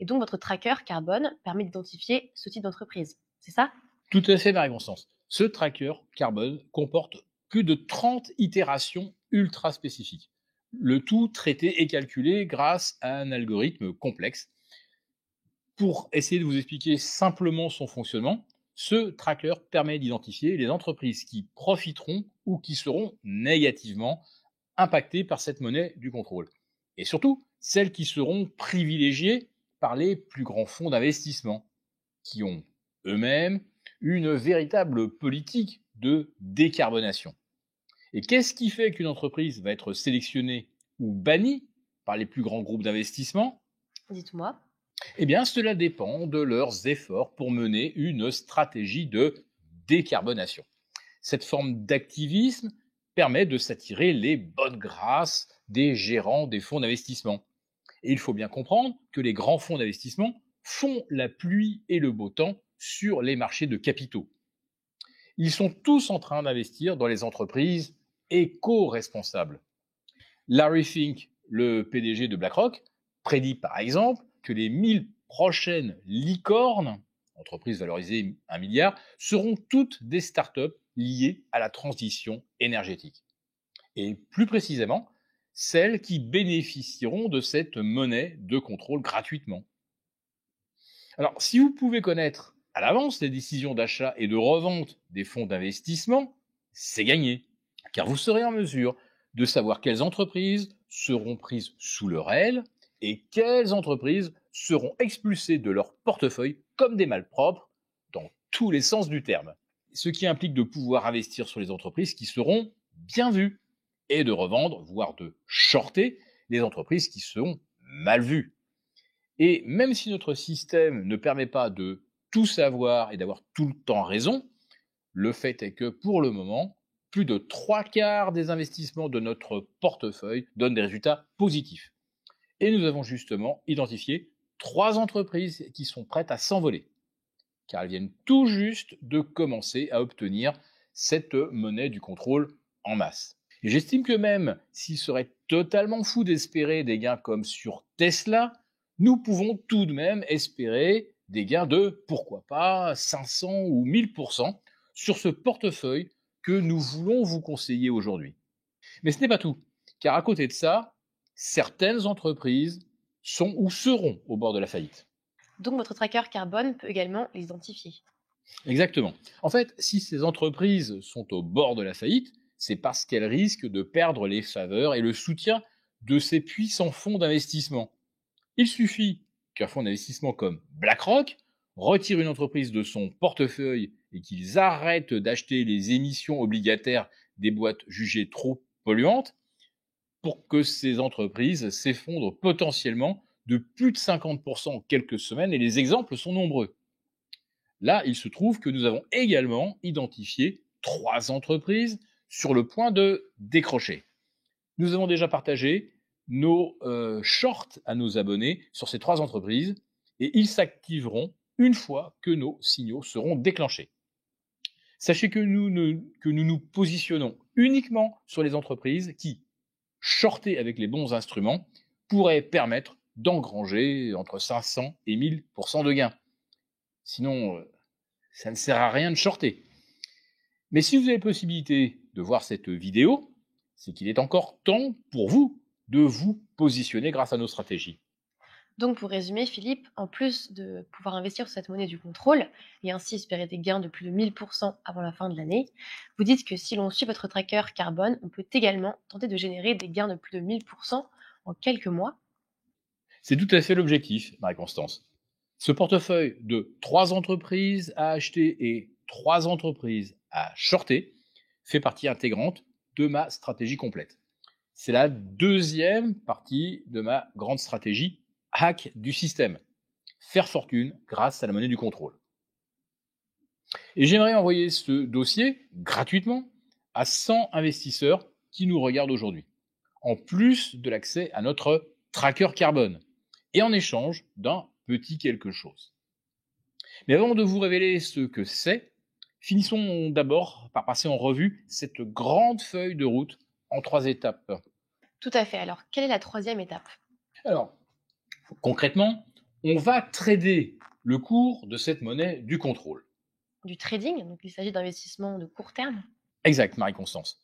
Et donc votre tracker carbone permet d'identifier ce type d'entreprise. C'est ça? Tout à fait, Marie-Constance. Ce tracker carbone comporte plus de 30 itérations ultra spécifiques. Le tout traité et calculé grâce à un algorithme complexe. Pour essayer de vous expliquer simplement son fonctionnement, ce tracker permet d'identifier les entreprises qui profiteront ou qui seront négativement impactées par cette monnaie du contrôle. Et surtout, celles qui seront privilégiées par les plus grands fonds d'investissement, qui ont eux-mêmes une véritable politique de décarbonation. Et qu'est-ce qui fait qu'une entreprise va être sélectionnée ou bannie par les plus grands groupes d'investissement? Dites-moi. Eh bien, cela dépend de leurs efforts pour mener une stratégie de décarbonation. Cette forme d'activisme permet de s'attirer les bonnes grâces des gérants des fonds d'investissement. Et il faut bien comprendre que les grands fonds d'investissement font la pluie et le beau temps sur les marchés de capitaux. Ils sont tous en train d'investir dans les entreprises éco-responsables. Larry Fink, le PDG de BlackRock, prédit par exemple que les 1000 prochaines licornes, entreprises valorisées 1 milliard, seront toutes des startups liées à la transition énergétique. Et plus précisément, celles qui bénéficieront de cette monnaie de contrôle gratuitement. Alors, si vous pouvez connaître à l'avance les décisions d'achat et de revente des fonds d'investissement, c'est gagné, car vous serez en mesure de savoir quelles entreprises seront prises sous leur aile et quelles entreprises seront expulsées de leur portefeuille comme des malpropres dans tous les sens du terme. Ce qui implique de pouvoir investir sur les entreprises qui seront bien vues et de revendre, voire de shorter, les entreprises qui seront mal vues. Et même si notre système ne permet pas de tout savoir et d'avoir tout le temps raison, le fait est que pour le moment, plus de 3/4 des investissements de notre portefeuille donnent des résultats positifs. Et nous avons justement identifié 3 entreprises qui sont prêtes à s'envoler, car elles viennent tout juste de commencer à obtenir cette monnaie du contrôle en masse. Et j'estime que même s'il serait totalement fou d'espérer des gains comme sur Tesla, nous pouvons tout de même espérer des gains de, pourquoi pas, 500 ou 1000% sur ce portefeuille que nous voulons vous conseiller aujourd'hui. Mais ce n'est pas tout, car à côté de ça, certaines entreprises sont ou seront au bord de la faillite. Donc votre tracker carbone peut également les identifier. Exactement. En fait, si ces entreprises sont au bord de la faillite, c'est parce qu'elles risquent de perdre les faveurs et le soutien de ces puissants fonds d'investissement. Il suffit qu'un fonds d'investissement comme BlackRock retire une entreprise de son portefeuille et qu'ils arrêtent d'acheter les émissions obligataires des boîtes jugées trop polluantes pour que ces entreprises s'effondrent potentiellement de plus de 50% en quelques semaines, et les exemples sont nombreux. Là, il se trouve que nous avons également identifié 3 entreprises sur le point de décrocher. Nous avons déjà partagé nos shorts à nos abonnés sur ces 3 entreprises et ils s'activeront une fois que nos signaux seront déclenchés. Sachez que nous nous positionnons uniquement sur les entreprises qui, shortées avec les bons instruments, pourraient permettre d'engranger entre 500 et 1000% de gains. Sinon, ça ne sert à rien de shorter. Mais si vous avez la possibilité de voir cette vidéo, c'est qu'il est encore temps pour vous de vous positionner grâce à nos stratégies. Donc pour résumer, Philippe, en plus de pouvoir investir sur cette monnaie du contrôle et ainsi espérer des gains de plus de 1000% avant la fin de l'année, vous dites que si l'on suit votre tracker carbone, on peut également tenter de générer des gains de plus de 1000% en quelques mois. C'est tout à fait l'objectif, Marie-Constance. Ce portefeuille de 3 entreprises à acheter et 3 entreprises à shorter fait partie intégrante de ma stratégie complète. C'est la deuxième partie de ma grande stratégie hack du système. Faire fortune grâce à la monnaie du contrôle. Et j'aimerais envoyer ce dossier gratuitement à 100 investisseurs qui nous regardent aujourd'hui, en plus de l'accès à notre tracker carbone, et en échange d'un petit quelque chose. Mais avant de vous révéler ce que c'est, finissons d'abord par passer en revue cette grande feuille de route en 3 étapes. Tout à fait. Alors, quelle est la 3e étape? Alors, concrètement, on va trader le cours de cette monnaie du contrôle. Du trading, donc il s'agit d'investissements de court terme. Exact, Marie-Constance.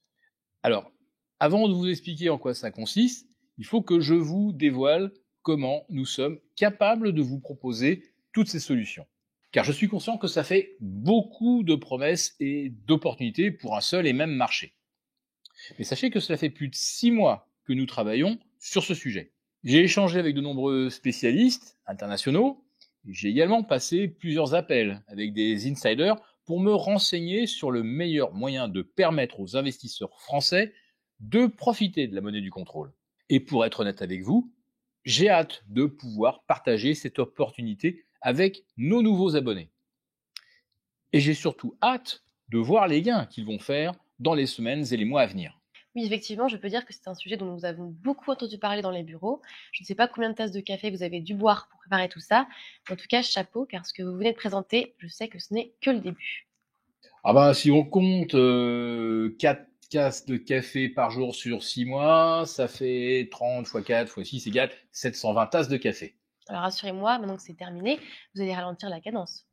Alors, avant de vous expliquer en quoi ça consiste, il faut que je vous dévoile comment nous sommes capables de vous proposer toutes ces solutions. Car je suis conscient que ça fait beaucoup de promesses et d'opportunités pour un seul et même marché. Mais sachez que cela fait plus de 6 mois que nous travaillons sur ce sujet. J'ai échangé avec de nombreux spécialistes internationaux. J'ai également passé plusieurs appels avec des insiders pour me renseigner sur le meilleur moyen de permettre aux investisseurs français de profiter de la monnaie du contrôle. Et pour être honnête avec vous, j'ai hâte de pouvoir partager cette opportunité avec nos nouveaux abonnés. Et j'ai surtout hâte de voir les gains qu'ils vont faire dans les semaines et les mois à venir. Oui, effectivement, je peux dire que c'est un sujet dont nous avons beaucoup entendu parler dans les bureaux. Je ne sais pas combien de tasses de café vous avez dû boire pour préparer tout ça. En tout cas, chapeau, car ce que vous venez de présenter, je sais que ce n'est que le début. Ah bah si on compte 4 tasses de café par jour sur 6 mois, ça fait 30 x 4 x 6 égale 720 tasses de café. Alors rassurez-moi, maintenant que c'est terminé, vous allez ralentir la cadence.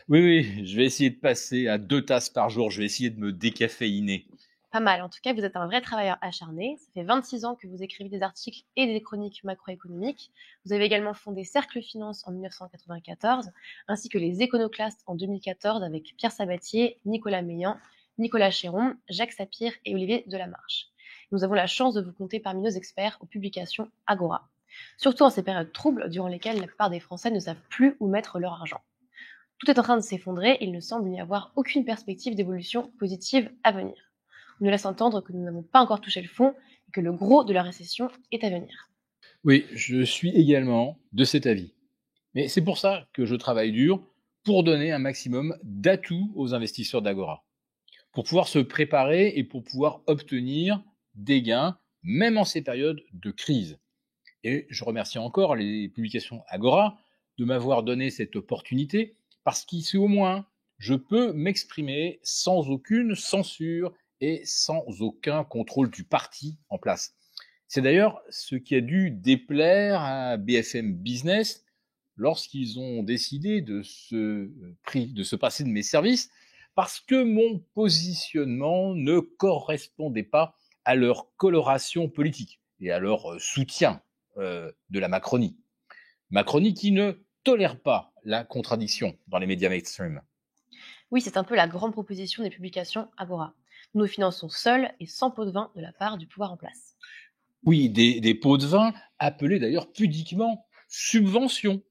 Oui, oui, je vais essayer de passer à 2 tasses par jour, je vais essayer de me décaféiner. Pas mal, en tout cas, vous êtes un vrai travailleur acharné. Ça fait 26 ans que vous écrivez des articles et des chroniques macroéconomiques. Vous avez également fondé Cercle Finance en 1994, ainsi que les Éconoclastes en 2014 avec Pierre Sabatier, Nicolas Meillan, Nicolas Chéron, Jacques Sapir et Olivier Delamarche. Nous avons la chance de vous compter parmi nos experts aux publications Agora. Surtout en ces périodes troubles durant lesquelles la plupart des Français ne savent plus où mettre leur argent. Tout est en train de s'effondrer et il ne semble n'y avoir aucune perspective d'évolution positive à venir. On nous laisse entendre que nous n'avons pas encore touché le fond et que le gros de la récession est à venir. Oui, je suis également de cet avis. Mais c'est pour ça que je travaille dur pour donner un maximum d'atouts aux investisseurs d'Agora. pour pouvoir se préparer et pour pouvoir obtenir des gains, même en ces périodes de crise. Et je remercie encore les publications Agora de m'avoir donné cette opportunité, parce qu'ici au moins, je peux m'exprimer sans aucune censure et sans aucun contrôle du parti en place. C'est d'ailleurs ce qui a dû déplaire à BFM Business lorsqu'ils ont décidé de se passer de mes services, parce que mon positionnement ne correspondait pas à leur coloration politique et à leur soutien de la Macronie. Macronie qui ne tolère pas la contradiction dans les médias mainstream. Oui, c'est un peu la grande proposition des publications Agora. Nous nous finançons seuls et sans pot de vin de la part du pouvoir en place. Oui, des pots de vin appelés d'ailleurs pudiquement subventions.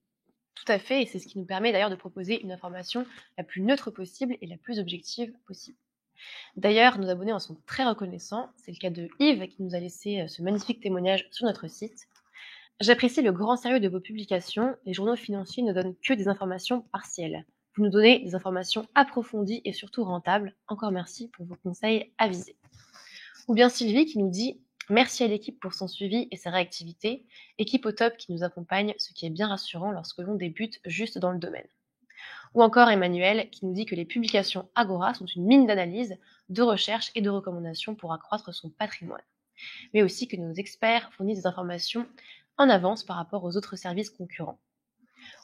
Tout à fait, et c'est ce qui nous permet d'ailleurs de proposer une information la plus neutre possible et la plus objective possible. D'ailleurs, nos abonnés en sont très reconnaissants. C'est le cas de Yves qui nous a laissé ce magnifique témoignage sur notre site. J'apprécie le grand sérieux de vos publications. Les journaux financiers ne donnent que des informations partielles. Vous nous donnez des informations approfondies et surtout rentables. Encore merci pour vos conseils avisés. Ou bien Sylvie qui nous dit merci à l'équipe pour son suivi et sa réactivité. Équipe au top qui nous accompagne, ce qui est bien rassurant lorsque l'on débute juste dans le domaine. Ou encore Emmanuel qui nous dit que les publications Agora sont une mine d'analyse, de recherche et de recommandations pour accroître son patrimoine. Mais aussi que nos experts fournissent des informations en avance par rapport aux autres services concurrents.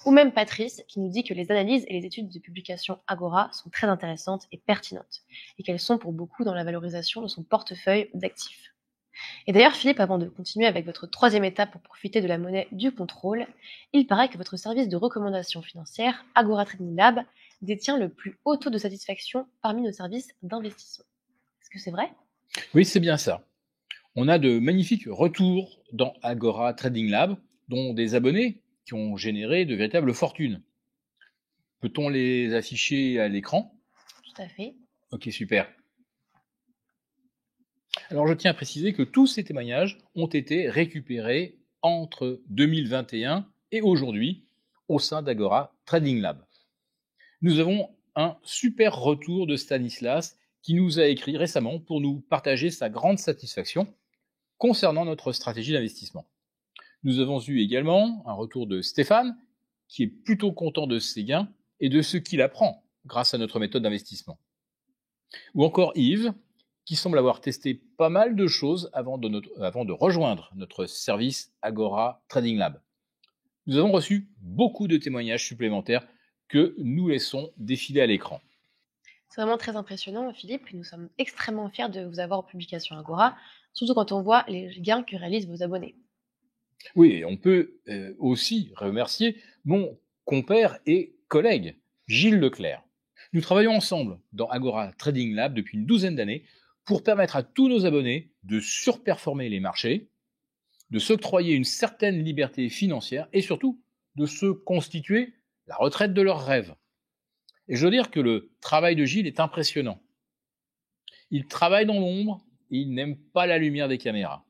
Ou même Patrice qui nous dit que les analyses et les études de publication Agora sont très intéressantes et pertinentes, et qu'elles sont pour beaucoup dans la valorisation de son portefeuille d'actifs. Et d'ailleurs, Philippe, avant de continuer avec votre troisième étape pour profiter de la monnaie du contrôle, il paraît que votre service de recommandation financière, Agora Trading Lab, détient le plus haut taux de satisfaction parmi nos services d'investissement. Est-ce que c'est vrai ? Oui, c'est bien ça. On a de magnifiques retours dans Agora Trading Lab, dont des abonnés qui ont généré de véritables fortunes. Peut-on les afficher à l'écran ? Tout à fait. Ok, super. Alors je tiens à préciser que tous ces témoignages ont été récupérés entre 2021 et aujourd'hui au sein d'Agora Trading Lab. Nous avons un super retour de Stanislas qui nous a écrit récemment pour nous partager sa grande satisfaction concernant notre stratégie d'investissement. Nous avons eu également un retour de Stéphane qui est plutôt content de ses gains et de ce qu'il apprend grâce à notre méthode d'investissement. Ou encore Yves qui semble avoir testé pas mal de choses avant de rejoindre notre service Agora Trading Lab. Nous avons reçu beaucoup de témoignages supplémentaires que nous laissons défiler à l'écran. C'est vraiment très impressionnant, Philippe, et nous sommes extrêmement fiers de vous avoir en publication Agora, surtout quand on voit les gains que réalisent vos abonnés. Oui, et on peut aussi remercier mon compère et collègue, Gilles Leclerc. Nous travaillons ensemble dans Agora Trading Lab depuis une douzaine d'années pour permettre à tous nos abonnés de surperformer les marchés, de s'octroyer une certaine liberté financière et surtout de se constituer la retraite de leurs rêves. Et je dois dire que le travail de Gilles est impressionnant. Il travaille dans l'ombre, il n'aime pas la lumière des caméras.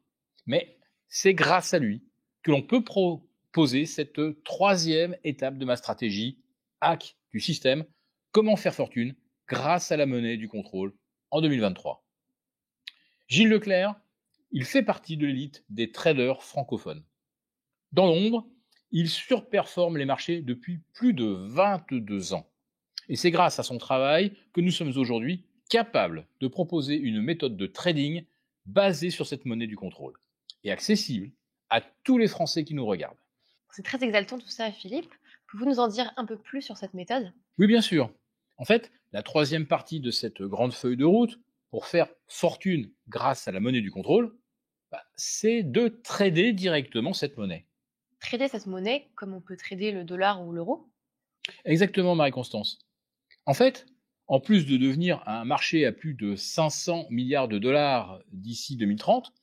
Mais c'est grâce à lui que l'on peut proposer cette troisième étape de ma stratégie, hack du système, comment faire fortune grâce à la monnaie du contrôle en 2023. Gilles Leclerc, il fait partie de l'élite des traders francophones. Dans l'ombre, il surperforme les marchés depuis plus de 22 ans. Et c'est grâce à son travail que nous sommes aujourd'hui capables de proposer une méthode de trading basée sur cette monnaie du contrôle et accessible à tous les Français qui nous regardent. C'est très exaltant tout ça, Philippe. Pouvez-vous nous en dire un peu plus sur cette méthode ? Oui, bien sûr. En fait, la troisième partie de cette grande feuille de route pour faire fortune grâce à la monnaie du contrôle, c'est de trader directement cette monnaie. Trader cette monnaie comme on peut trader le dollar ou l'euro ? Exactement, Marie-Constance. En fait, en plus de devenir un marché à plus de 500 milliards de dollars d'ici 2030,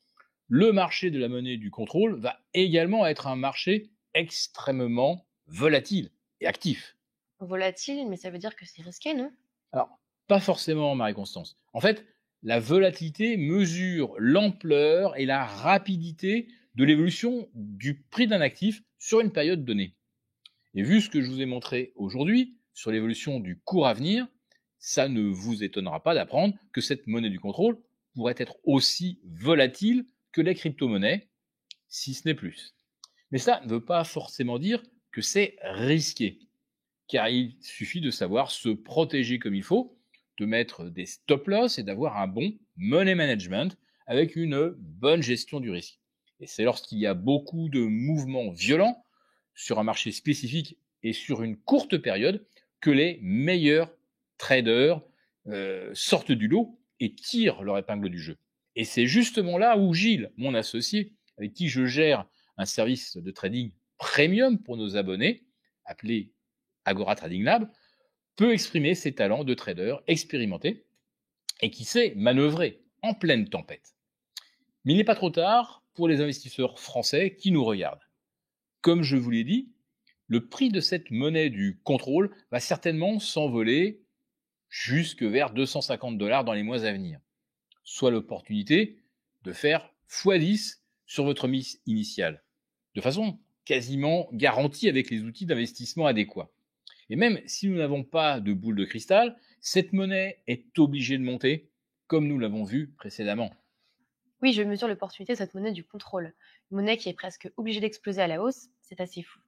le marché de la monnaie du contrôle va également être un marché extrêmement volatile et actif. Volatile, mais ça veut dire que c'est risqué, non ? Alors, pas forcément, Marie-Constance. En fait, la volatilité mesure l'ampleur et la rapidité de l'évolution du prix d'un actif sur une période donnée. Et vu ce que je vous ai montré aujourd'hui sur l'évolution du cours à venir, ça ne vous étonnera pas d'apprendre que cette monnaie du contrôle pourrait être aussi volatile que les crypto-monnaies, si ce n'est plus. Mais ça ne veut pas forcément dire que c'est risqué, car il suffit de savoir se protéger comme il faut, de mettre des stop-loss et d'avoir un bon money management avec une bonne gestion du risque. Et c'est lorsqu'il y a beaucoup de mouvements violents sur un marché spécifique et sur une courte période que les meilleurs traders sortent du lot et tirent leur épingle du jeu. Et c'est justement là où Gilles, mon associé, avec qui je gère un service de trading premium pour nos abonnés, appelé Agora Trading Lab, peut exprimer ses talents de trader expérimenté et qui sait manœuvrer en pleine tempête. Mais il n'est pas trop tard pour les investisseurs français qui nous regardent. Comme je vous l'ai dit, le prix de cette monnaie du contrôle va certainement s'envoler jusque vers 250 $ dans les mois à venir, soit l'opportunité de faire x10 sur votre mise initiale, de façon quasiment garantie avec les outils d'investissement adéquats. Et même si nous n'avons pas de boule de cristal, cette monnaie est obligée de monter, comme nous l'avons vu précédemment. Oui, je mesure l'opportunité de cette monnaie du contrôle. Une monnaie qui est presque obligée d'exploser à la hausse, c'est assez fou.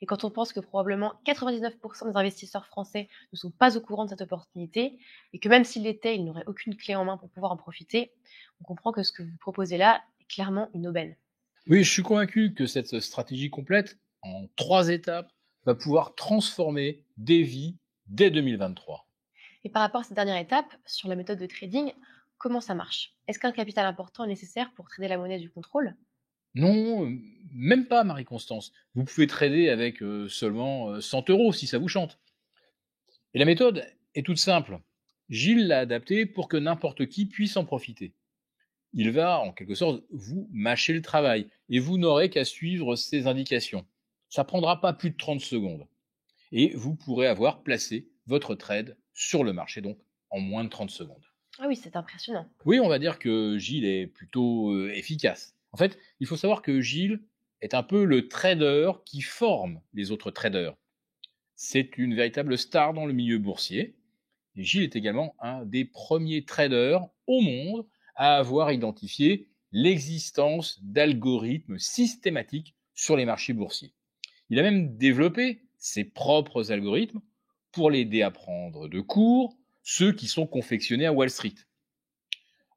Et quand on pense que probablement 99% des investisseurs français ne sont pas au courant de cette opportunité, et que même s'ils l'étaient, ils n'auraient aucune clé en main pour pouvoir en profiter, on comprend que ce que vous proposez là est clairement une aubaine. Oui, je suis convaincu que cette stratégie complète, en 3 étapes, va pouvoir transformer des vies dès 2023. Et par rapport à cette dernière étape, sur la méthode de trading, comment ça marche? Est-ce qu'un capital important est nécessaire pour trader la monnaie du contrôle? Non, même pas Marie-Constance. Vous pouvez trader avec seulement 100 € si ça vous chante. Et la méthode est toute simple. Gilles l'a adaptée pour que n'importe qui puisse en profiter. Il va, en quelque sorte, vous mâcher le travail et vous n'aurez qu'à suivre ses indications. Ça ne prendra pas plus de 30 secondes. Et vous pourrez avoir placé votre trade sur le marché, donc en moins de 30 secondes. Ah oui, c'est impressionnant. Oui, on va dire que Gilles est plutôt efficace. En fait, il faut savoir que Gilles est un peu le trader qui forme les autres traders. C'est une véritable star dans le milieu boursier. Et Gilles est également un des premiers traders au monde à avoir identifié l'existence d'algorithmes systématiques sur les marchés boursiers. Il a même développé ses propres algorithmes pour l'aider à prendre de court ceux qui sont confectionnés à Wall Street.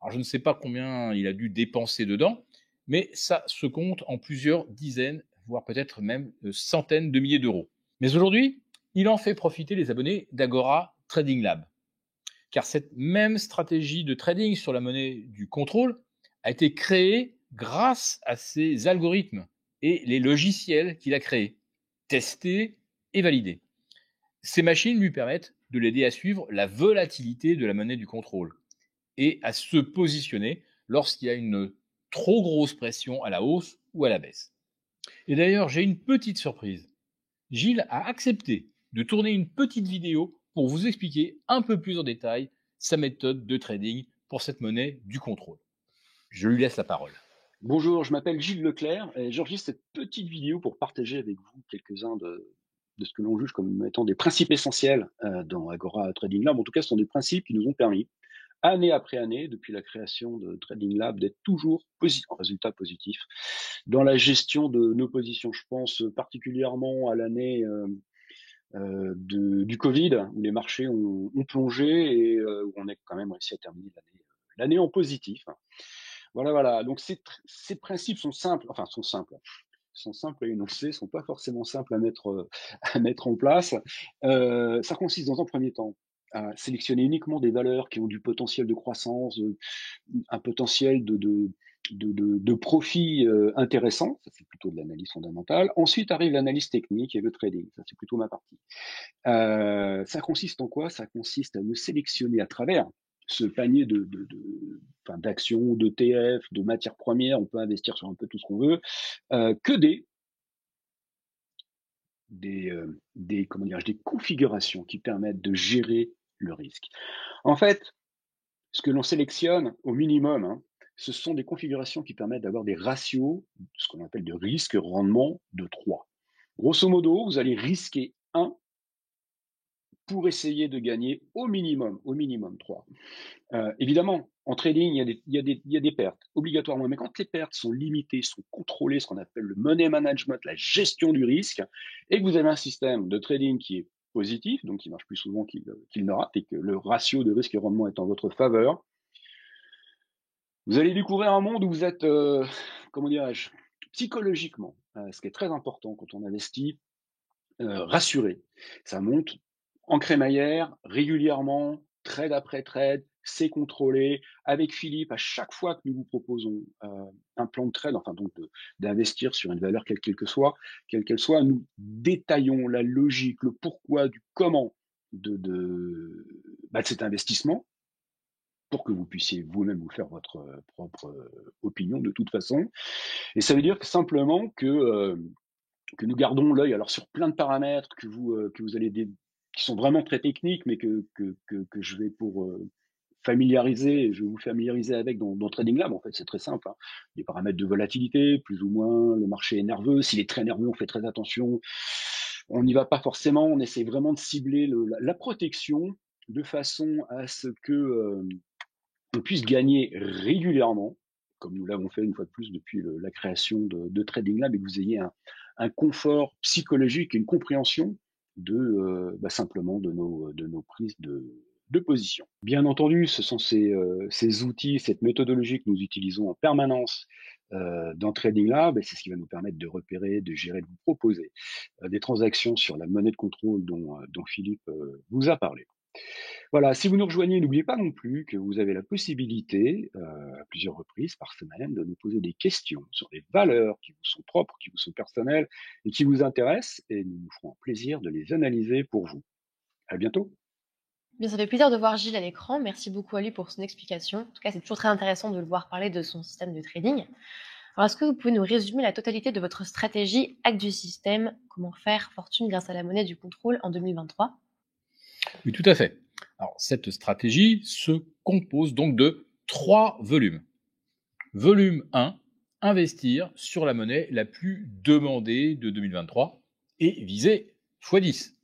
Alors je ne sais pas combien il a dû dépenser dedans, mais ça se compte en plusieurs dizaines, voire peut-être même centaines de milliers d'euros. Mais aujourd'hui, il en fait profiter les abonnés d'Agora Trading Lab. Car cette même stratégie de trading sur la monnaie du contrôle a été créée grâce à ces algorithmes et les logiciels qu'il a créés, testés et validés. Ces machines lui permettent de l'aider à suivre la volatilité de la monnaie du contrôle et à se positionner lorsqu'il y a une trop grosse pression à la hausse ou à la baisse. Et d'ailleurs, j'ai une petite surprise. Gilles a accepté de tourner une petite vidéo pour vous expliquer un peu plus en détail sa méthode de trading pour cette monnaie du contrôle. Je lui laisse la parole. Bonjour, je m'appelle Gilles Leclerc et j'enregistre cette petite vidéo pour partager avec vous quelques-uns de ce que l'on juge comme étant des principes essentiels dans Agora Trading Lab. En tout cas, ce sont des principes qui nous ont permis, année après année, depuis la création de Trading Lab, d'être toujours en résultat positif dans la gestion de nos positions. Je pense particulièrement à l'année du Covid, où les marchés ont plongé et où on a quand même réussi à terminer l'année en positif. Voilà, voilà. Donc ces principes sont simples, enfin sont simples à énoncer, sont pas forcément simples à mettre, à mettre en place. Ça consiste dans un premier temps à sélectionner uniquement des valeurs qui ont du potentiel de croissance, un potentiel de profit intéressant. Ça, c'est plutôt de l'analyse fondamentale. Ensuite arrive l'analyse technique et le trading. Ça, c'est plutôt ma partie. Ça consiste en quoi? Ça consiste à ne sélectionner à travers ce panier d'actions, d'ETF, de matières premières, on peut investir sur un peu tout ce qu'on veut, que comment dirais-je, des configurations qui permettent de gérer le risque. En fait, ce que l'on sélectionne au minimum, hein, ce sont des configurations qui permettent d'avoir des ratios, ce qu'on appelle de risque-rendement de 3. Grosso modo, vous allez risquer 1 pour essayer de gagner au minimum 3. Évidemment, en trading, il y a des pertes, obligatoirement, mais quand les pertes sont limitées, sont contrôlées, ce qu'on appelle le money management, la gestion du risque, et que vous avez un système de trading qui est positif, donc qui marche plus souvent qu'il ne rate, et que le ratio de risque et rendement est en votre faveur, vous allez découvrir un monde où vous êtes, comment dirais-je, psychologiquement, ce qui est très important quand on investit, rassuré. Ça monte en crémaillère, régulièrement, trade après trade, c'est contrôlé. Avec Philippe, à chaque fois que nous vous proposons un plan de trade, enfin donc d'investir sur une valeur quelle qu'elle soit, nous détaillons la logique, le pourquoi, du comment de cet investissement pour que vous puissiez vous-même vous faire votre propre opinion de toute façon. Et ça veut dire que simplement que nous gardons l'œil alors sur plein de paramètres que vous allez qui sont vraiment très techniques, mais que je vais je vais vous familiariser avec dans Trading Lab. En fait, c'est très simple, hein. Les paramètres de volatilité, plus ou moins, le marché est nerveux. S'il est très nerveux, on fait très attention. On n'y va pas forcément. On essaie vraiment de cibler la protection de façon à ce que on puisse gagner régulièrement, comme nous l'avons fait une fois de plus depuis la création de Trading Lab, et que vous ayez un confort psychologique et une compréhension simplement de nos prises de position. Bien entendu, ce sont ces outils, cette méthodologie que nous utilisons en permanence dans Trading Lab, et c'est ce qui va nous permettre de repérer, de gérer, de vous proposer des transactions sur la monnaie de contrôle dont Philippe vous a parlé. Voilà, si vous nous rejoignez, n'oubliez pas non plus que vous avez la possibilité, à plusieurs reprises par semaine, de nous poser des questions sur des valeurs qui vous sont propres, qui vous sont personnelles et qui vous intéressent, et nous nous ferons un plaisir de les analyser pour vous. À bientôt. Bien, ça fait plaisir de voir Gilles à l'écran. Merci beaucoup à lui pour son explication. En tout cas, c'est toujours très intéressant de le voir parler de son système de trading. Alors, est-ce que vous pouvez nous résumer la totalité de votre stratégie hack du système? Comment faire fortune grâce à la monnaie du contrôle en 2023? Oui, tout à fait. Alors, cette stratégie se compose donc de 3 volumes. Volume 1, investir sur la monnaie la plus demandée de 2023 et viser x10,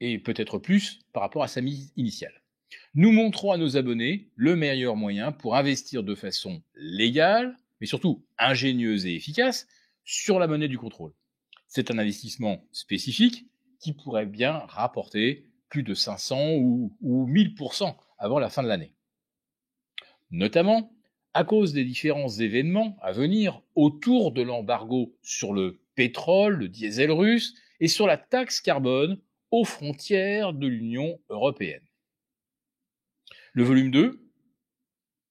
et peut-être plus par rapport à sa mise initiale. Nous montrons à nos abonnés le meilleur moyen pour investir de façon légale, mais surtout ingénieuse et efficace, sur la monnaie du contrôle. C'est un investissement spécifique qui pourrait bien rapporter plus de 500 ou 1000% avant la fin de l'année. Notamment à cause des différents événements à venir autour de l'embargo sur le pétrole, le diesel russe et sur la taxe carbone aux frontières de l'Union européenne. Le volume 2,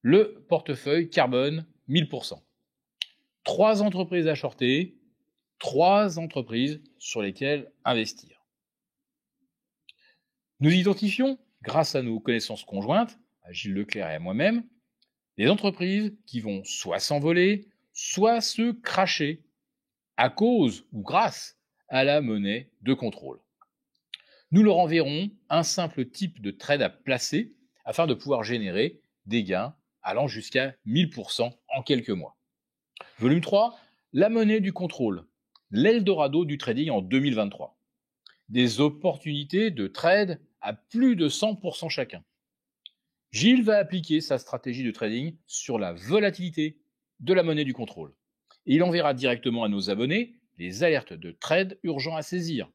le portefeuille carbone 1000%. 3 entreprises à shorter, 3 entreprises sur lesquelles investir. Nous identifions, grâce à nos connaissances conjointes, à Gilles Leclerc et à moi-même, les entreprises qui vont soit s'envoler, soit se cracher à cause ou grâce à la monnaie de contrôle. Nous leur enverrons un simple type de trade à placer afin de pouvoir générer des gains allant jusqu'à 1000% en quelques mois. Volume 3, la monnaie du contrôle, l'Eldorado du trading en 2023. Des opportunités de trade à plus de 100% chacun. Gilles va appliquer sa stratégie de trading sur la volatilité de la monnaie du contrôle. Et il enverra directement à nos abonnés les alertes de trade urgents à saisir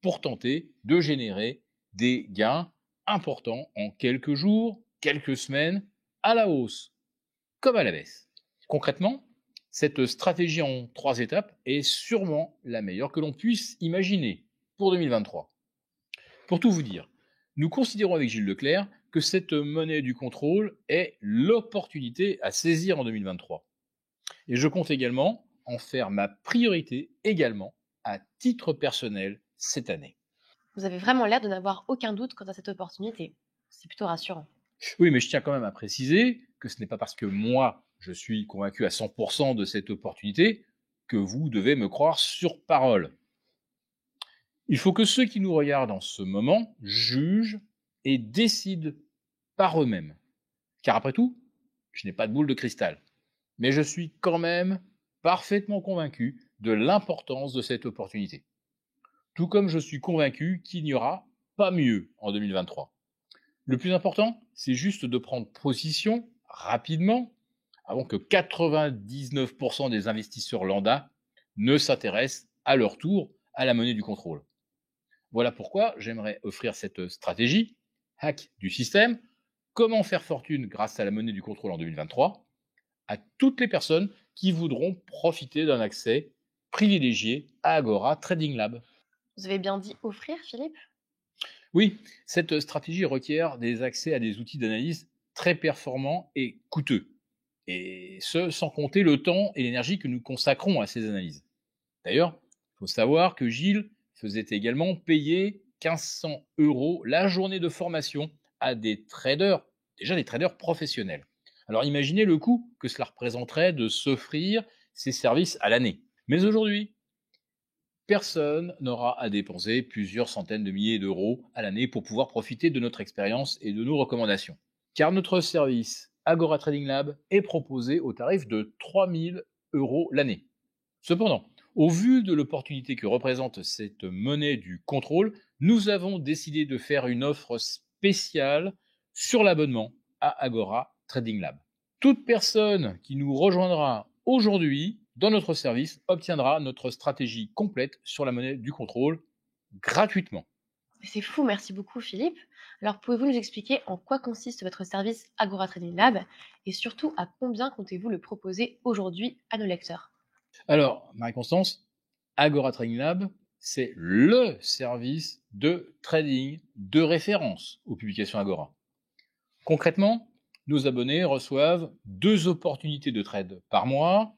pour tenter de générer des gains importants en quelques jours, quelques semaines, à la hausse comme à la baisse. Concrètement, cette stratégie en 3 étapes est sûrement la meilleure que l'on puisse imaginer pour 2023. Pour tout vous dire, nous considérons avec Gilles Leclerc que cette monnaie du contrôle est l'opportunité à saisir en 2023. Et je compte également en faire ma priorité également à titre personnel cette année. Vous avez vraiment l'air de n'avoir aucun doute quant à cette opportunité. C'est plutôt rassurant. Oui, mais je tiens quand même à préciser que ce n'est pas parce que moi, je suis convaincu à 100% de cette opportunité que vous devez me croire sur parole. Il faut que ceux qui nous regardent en ce moment jugent et décident par eux-mêmes. Car après tout, je n'ai pas de boule de cristal. Mais je suis quand même parfaitement convaincu de l'importance de cette opportunité. Tout comme je suis convaincu qu'il n'y aura pas mieux en 2023. Le plus important, c'est juste de prendre position rapidement avant que 99% des investisseurs lambda ne s'intéressent à leur tour à la monnaie du contrôle. Voilà pourquoi j'aimerais offrir cette stratégie, hack du système, comment faire fortune grâce à la monnaie du contrôle en 2023, à toutes les personnes qui voudront profiter d'un accès privilégié à Agora Trading Lab. Vous avez bien dit offrir, Philippe? Oui, cette stratégie requiert des accès à des outils d'analyse très performants et coûteux. Et ce, sans compter le temps et l'énergie que nous consacrons à ces analyses. D'ailleurs, il faut savoir que Gilles faisait également payer 1500 € la journée de formation à des traders, déjà des traders professionnels. Alors imaginez le coût que cela représenterait de s'offrir ces services à l'année. Mais aujourd'hui, personne n'aura à dépenser plusieurs centaines de milliers d'euros à l'année pour pouvoir profiter de notre expérience et de nos recommandations. Car notre service Agora Trading Lab est proposé au tarif de 3000 € l'année. Cependant, au vu de l'opportunité que représente cette monnaie du contrôle, nous avons décidé de faire une offre spéciale sur l'abonnement à Agora Trading Lab. Toute personne qui nous rejoindra aujourd'hui dans notre service obtiendra notre stratégie complète sur la monnaie du contrôle gratuitement. C'est fou, merci beaucoup, Philippe. Alors, pouvez-vous nous expliquer en quoi consiste votre service Agora Trading Lab et surtout à combien comptez-vous le proposer aujourd'hui à nos lecteurs? Alors, Marie-Constance, Agora Trading Lab, c'est le service de trading de référence aux publications Agora. Concrètement, nos abonnés reçoivent 2 opportunités de trade par mois,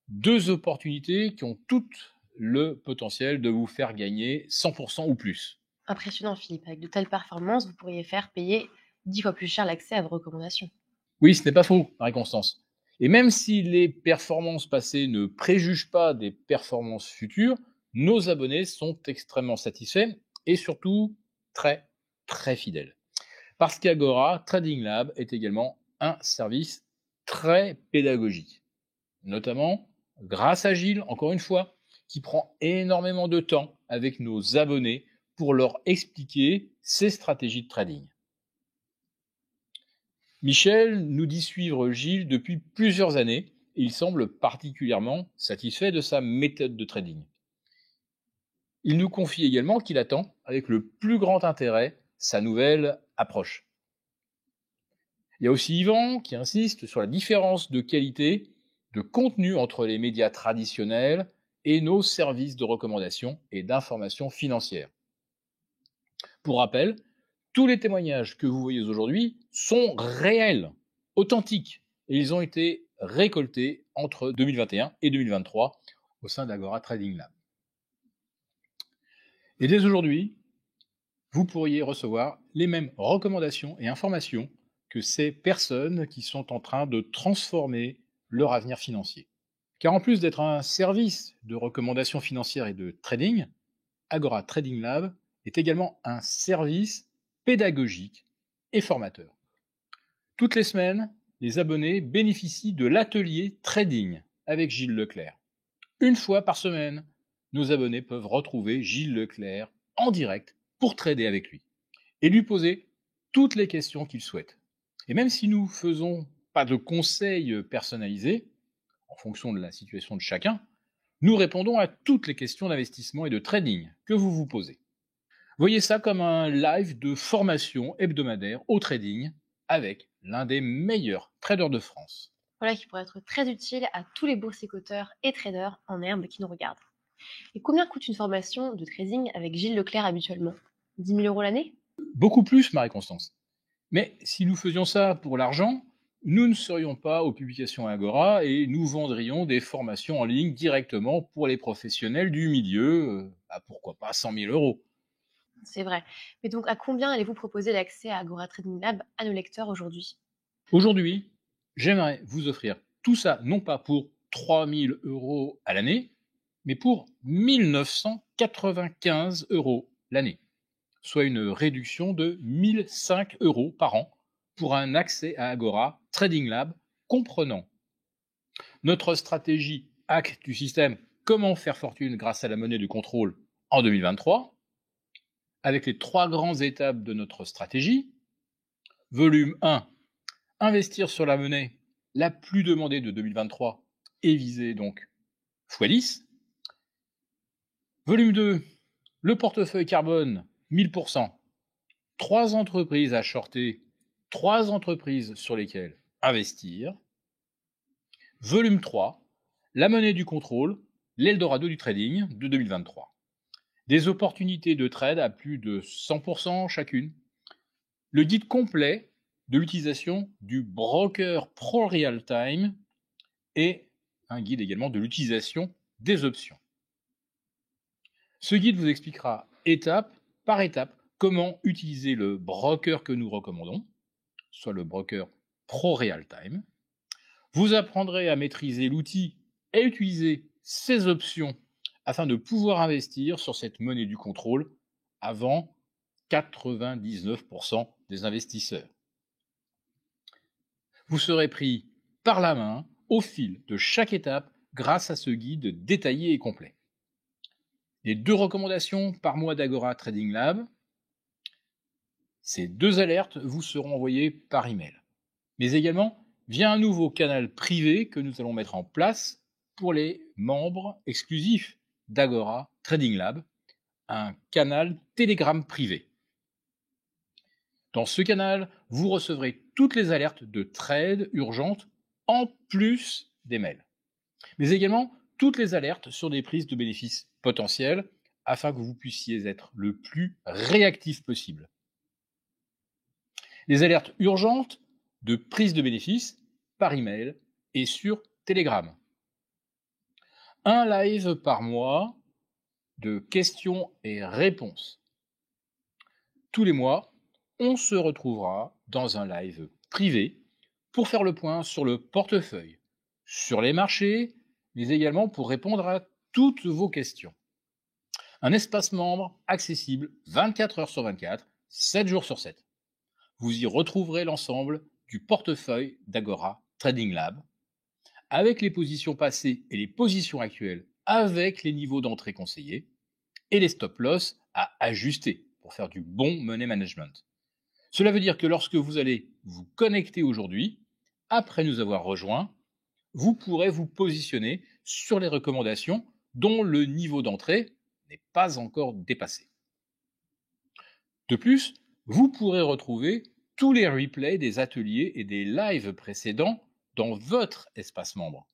2 opportunités qui ont toutes le potentiel de vous faire gagner 100% ou plus. Impressionnant, Philippe. Avec de telles performances, vous pourriez faire payer 10 fois plus cher l'accès à vos recommandations. Oui, ce n'est pas faux, Marie-Constance. Et même si les performances passées ne préjugent pas des performances futures, nos abonnés sont extrêmement satisfaits et surtout très, très fidèles. Parce qu'Agora Trading Lab est également un service très pédagogique, notamment grâce à Gilles, encore une fois, qui prend énormément de temps avec nos abonnés pour leur expliquer ses stratégies de trading. Michel nous dit suivre Gilles depuis plusieurs années et il semble particulièrement satisfait de sa méthode de trading. Il nous confie également qu'il attend avec le plus grand intérêt sa nouvelle approche. Il y a aussi Yvan qui insiste sur la différence de qualité de contenu entre les médias traditionnels et nos services de recommandation et d'information financière. Pour rappel, tous les témoignages que vous voyez aujourd'hui sont réels, authentiques, et ils ont été récoltés entre 2021 et 2023 au sein d'Agora Trading Lab. Et dès aujourd'hui, vous pourriez recevoir les mêmes recommandations et informations que ces personnes qui sont en train de transformer leur avenir financier. Car en plus d'être un service de recommandation financière et de trading, Agora Trading Lab est également un service pédagogique et formateur. Toutes les semaines, les abonnés bénéficient de l'atelier trading avec Gilles Leclerc. Une fois par semaine, nos abonnés peuvent retrouver Gilles Leclerc en direct pour trader avec lui et lui poser toutes les questions qu'il souhaite. Et même si nous ne faisons pas de conseils personnalisés, en fonction de la situation de chacun, nous répondons à toutes les questions d'investissement et de trading que vous vous posez. Voyez ça comme un live de formation hebdomadaire au trading avec l'un des meilleurs traders de France. Voilà qui pourrait être très utile à tous les boursicoteurs et traders en herbe qui nous regardent. Et combien coûte une formation de trading avec Gilles Leclerc habituellement? 10 000 € l'année? Beaucoup plus, Marie-Constance. Mais si nous faisions ça pour l'argent, nous ne serions pas aux publications Agora et nous vendrions des formations en ligne directement pour les professionnels du milieu, pourquoi pas 100 000 €. C'est vrai. Mais donc, à combien allez-vous proposer l'accès à Agora Trading Lab à nos lecteurs aujourd'hui? Aujourd'hui, j'aimerais vous offrir tout ça, non pas pour 3000 € à l'année, mais pour 1995 € l'année, soit une réduction de 1005 € par an pour un accès à Agora Trading Lab comprenant notre stratégie hack du système Comment faire fortune grâce à la monnaie du contrôle en 2023, avec les 3 grandes étapes de notre stratégie. Volume 1, investir sur la monnaie la plus demandée de 2023 et viser donc x10. Volume 2, le portefeuille carbone 1000%, 3 entreprises à shorter, 3 entreprises sur lesquelles investir. Volume 3, la monnaie du contrôle, l'Eldorado du trading de 2023. Des opportunités de trade à plus de 100% chacune. Le guide complet de l'utilisation du broker Pro Real Time et un guide également de l'utilisation des options. Ce guide vous expliquera étape par étape comment utiliser le broker que nous recommandons, soit le broker Pro Real Time. Vous apprendrez à maîtriser l'outil et utiliser ses options afin de pouvoir investir sur cette monnaie du contrôle avant 99% des investisseurs. Vous serez pris par la main au fil de chaque étape grâce à ce guide détaillé et complet. Les 2 recommandations par mois d'Agora Trading Lab. Ces 2 alertes vous seront envoyées par email, mais également via un nouveau canal privé que nous allons mettre en place pour les membres exclusifs d'Agora Trading Lab, un canal Telegram privé. Dans ce canal, vous recevrez toutes les alertes de trade urgentes en plus des mails, mais également toutes les alertes sur des prises de bénéfices potentiels afin que vous puissiez être le plus réactif possible. Les alertes urgentes de prise de bénéfices par email et sur Telegram. Un live par mois de questions et réponses. Tous les mois, on se retrouvera dans un live privé pour faire le point sur le portefeuille, sur les marchés, mais également pour répondre à toutes vos questions. Un espace membre accessible 24 heures sur 24, 7 jours sur 7. Vous y retrouverez l'ensemble du portefeuille d'Agora Trading Lab, avec les positions passées et les positions actuelles, avec les niveaux d'entrée conseillés, et les stop-loss à ajuster pour faire du bon money management. Cela veut dire que lorsque vous allez vous connecter aujourd'hui, après nous avoir rejoints, vous pourrez vous positionner sur les recommandations dont le niveau d'entrée n'est pas encore dépassé. De plus, vous pourrez retrouver tous les replays des ateliers et des lives précédents dans votre espace membre.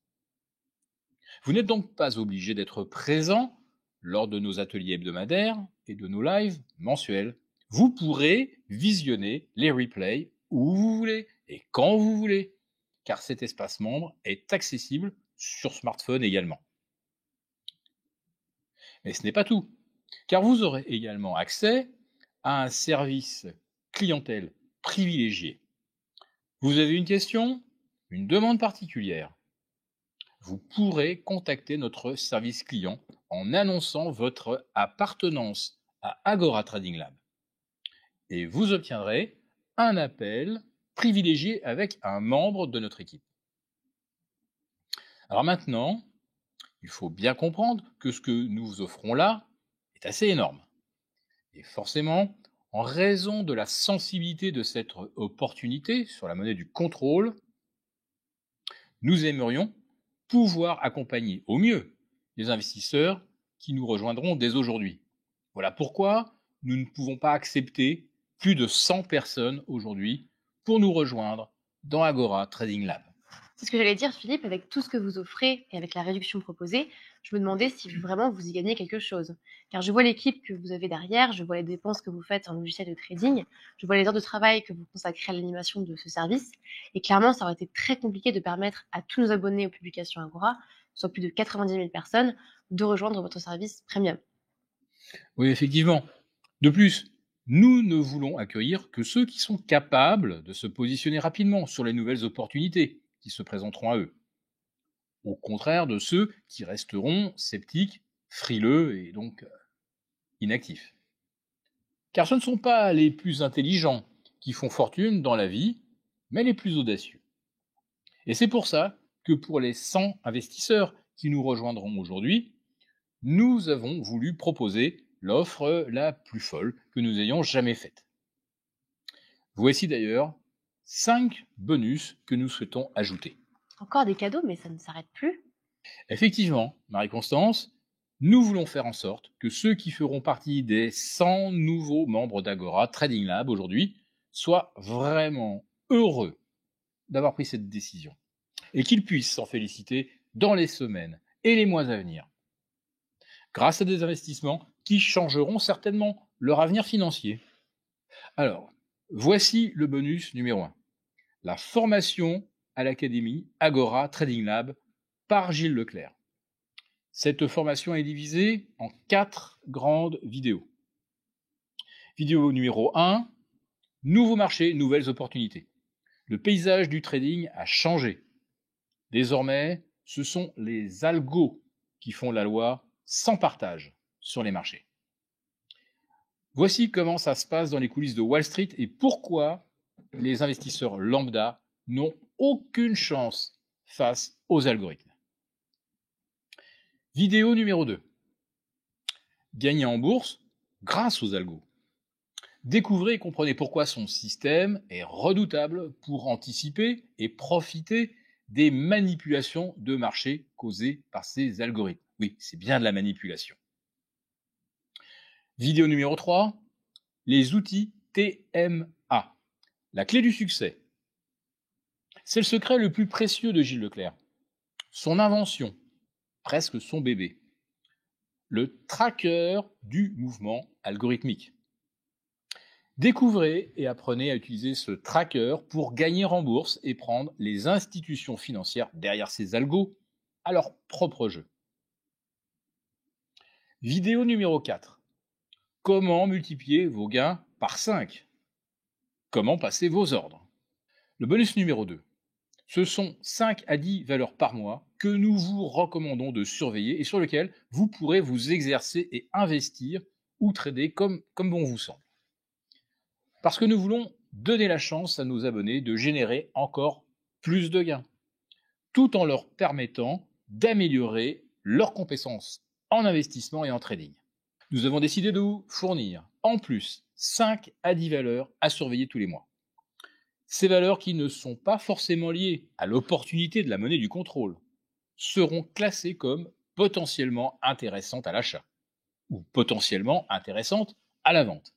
Vous n'êtes donc pas obligé d'être présent lors de nos ateliers hebdomadaires et de nos lives mensuels. Vous pourrez visionner les replays où vous voulez et quand vous voulez, car cet espace membre est accessible sur smartphone également. Mais ce n'est pas tout, car vous aurez également accès à un service clientèle privilégié. Vous avez une question, une demande particulière, vous pourrez contacter notre service client en annonçant votre appartenance à Agora Trading Lab. Et vous obtiendrez un appel privilégié avec un membre de notre équipe. Alors maintenant, il faut bien comprendre que ce que nous vous offrons là est assez énorme. Et forcément, en raison de la sensibilité de cette opportunité sur la monnaie du contrôle, nous aimerions pouvoir accompagner au mieux les investisseurs qui nous rejoindront dès aujourd'hui. Voilà pourquoi nous ne pouvons pas accepter plus de 100 personnes aujourd'hui pour nous rejoindre dans Agora Trading Lab. C'est ce que j'allais dire, Philippe, avec tout ce que vous offrez et avec la réduction proposée, je me demandais si vraiment vous y gagnez quelque chose. Car je vois l'équipe que vous avez derrière, je vois les dépenses que vous faites en logiciel de trading, je vois les heures de travail que vous consacrez à l'animation de ce service, et clairement, ça aurait été très compliqué de permettre à tous nos abonnés aux publications Agora, soit plus de 90 000 personnes, de rejoindre votre service premium. Oui, effectivement. De plus, nous ne voulons accueillir que ceux qui sont capables de se positionner rapidement sur les nouvelles opportunités qui se présenteront à eux. Au contraire de ceux qui resteront sceptiques, frileux et donc inactifs. Car ce ne sont pas les plus intelligents qui font fortune dans la vie, mais les plus audacieux. Et c'est pour ça que pour les 100 investisseurs qui nous rejoindront aujourd'hui, nous avons voulu proposer l'offre la plus folle que nous ayons jamais faite. Voici d'ailleurs 5 bonus que nous souhaitons ajouter. Encore des cadeaux, mais ça ne s'arrête plus. Effectivement, Marie-Constance, nous voulons faire en sorte que ceux qui feront partie des 100 nouveaux membres d'Agora Trading Lab aujourd'hui soient vraiment heureux d'avoir pris cette décision et qu'ils puissent s'en féliciter dans les semaines et les mois à venir, grâce à des investissements qui changeront certainement leur avenir financier. Alors, voici le bonus numéro 1, la formation à l'Académie Agora Trading Lab par Gilles Leclerc. Cette formation est divisée en 4 grandes vidéos. Vidéo numéro 1, nouveau marché, nouvelles opportunités. Le paysage du trading a changé. Désormais, ce sont les algos qui font la loi sans partage sur les marchés. Voici comment ça se passe dans les coulisses de Wall Street et pourquoi les investisseurs lambda n'ont aucune chance face aux algorithmes. Vidéo numéro 2. Gagner en bourse grâce aux algos. Découvrez et comprenez pourquoi son système est redoutable pour anticiper et profiter des manipulations de marché causées par ces algorithmes. Oui, c'est bien de la manipulation. Vidéo numéro 3. Les outils TMA. La clé du succès. C'est le secret le plus précieux de Gilles Leclerc. Son invention, presque son bébé. Le tracker du mouvement algorithmique. Découvrez et apprenez à utiliser ce tracker pour gagner en bourse et prendre les institutions financières derrière ces algos à leur propre jeu. Vidéo numéro 4. Comment multiplier vos gains par 5 ? Comment passer vos ordres ? Le bonus numéro 2. Ce sont 5 à 10 valeurs par mois que nous vous recommandons de surveiller et sur lesquelles vous pourrez vous exercer et investir ou trader comme bon vous semble. Parce que nous voulons donner la chance à nos abonnés de générer encore plus de gains, tout en leur permettant d'améliorer leurs compétences en investissement et en trading. Nous avons décidé de vous fournir, en plus, 5 à 10 valeurs à surveiller tous les mois. Ces valeurs qui ne sont pas forcément liées à l'opportunité de la monnaie du contrôle seront classées comme potentiellement intéressantes à l'achat ou potentiellement intéressantes à la vente.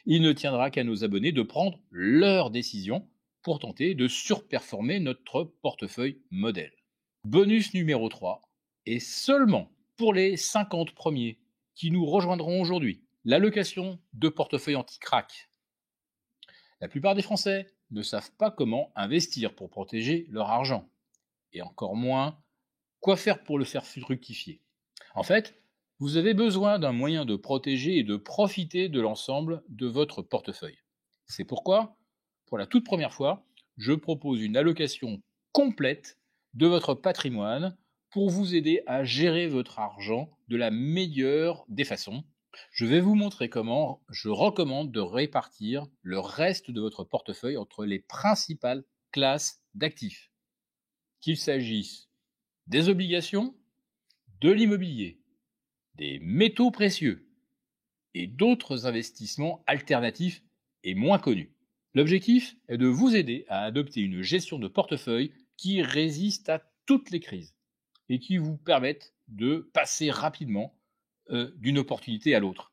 Il ne tiendra qu'à nos abonnés de prendre leur décision pour tenter de surperformer notre portefeuille modèle. Bonus numéro 3, et seulement pour les 50 premiers qui nous rejoindront aujourd'hui, l'allocation de portefeuille anti-crack. La plupart des Français ne savent pas comment investir pour protéger leur argent, et encore moins quoi faire pour le faire fructifier. En fait, vous avez besoin d'un moyen de protéger et de profiter de l'ensemble de votre portefeuille. C'est pourquoi, pour la toute première fois, je propose une allocation complète de votre patrimoine pour vous aider à gérer votre argent de la meilleure des façons. Je vais vous montrer comment je recommande de répartir le reste de votre portefeuille entre les principales classes d'actifs, qu'il s'agisse des obligations, de l'immobilier, des métaux précieux et d'autres investissements alternatifs et moins connus. L'objectif est de vous aider à adopter une gestion de portefeuille qui résiste à toutes les crises et qui vous permette de passer rapidement d'une opportunité à l'autre,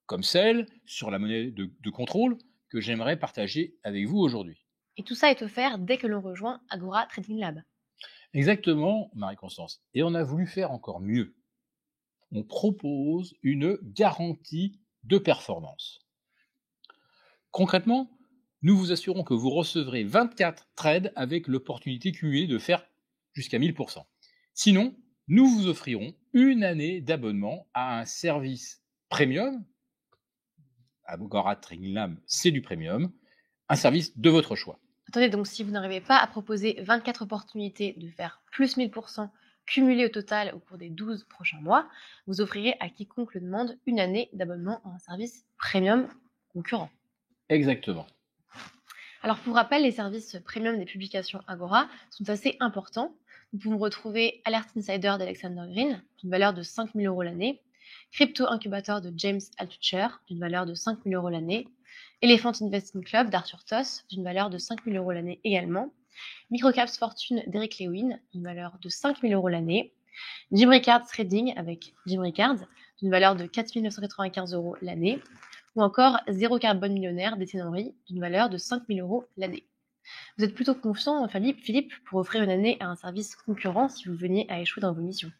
comme celle sur la monnaie de contrôle que j'aimerais partager avec vous aujourd'hui. Et tout ça est offert dès que l'on rejoint Agora Trading Lab. Exactement, Marie-Constance. Et on a voulu faire encore mieux. On propose une garantie de performance. Concrètement, nous vous assurons que vous recevrez 24 trades avec l'opportunité cumulée de faire jusqu'à 1000%. Sinon, nous vous offrirons une année d'abonnement à un service premium. Agora Trading Lab, c'est du premium, un service de votre choix. Attendez, donc si vous n'arrivez pas à proposer 24 opportunités de faire plus 1000% cumulé au total au cours des 12 prochains mois, vous offrirez à quiconque le demande une année d'abonnement à un service premium concurrent. Exactement. Alors pour rappel, les services premium des publications Agora sont assez importants. Nous pouvons retrouver Alert Insider d'Alexander Green, d'une valeur de 5 000 € l'année, Crypto Incubator de James Altucher, d'une valeur de 5 000 € l'année. Elephant Investing Club d'Arthur Toss, d'une valeur de 5 000 € l'année également. Microcaps Fortune d'Eric Lewin, d'une valeur de 5 000 € l'année. Jim Rickards Trading avec Jim Rickards, d'une valeur de 4 995 € l'année. Ou encore Zéro Carbone Millionnaire d'Étienne Henry, d'une valeur de 5 000 € l'année. Vous êtes plutôt confiant, Philippe, pour offrir une année à un service concurrent si vous veniez à échouer dans vos missions?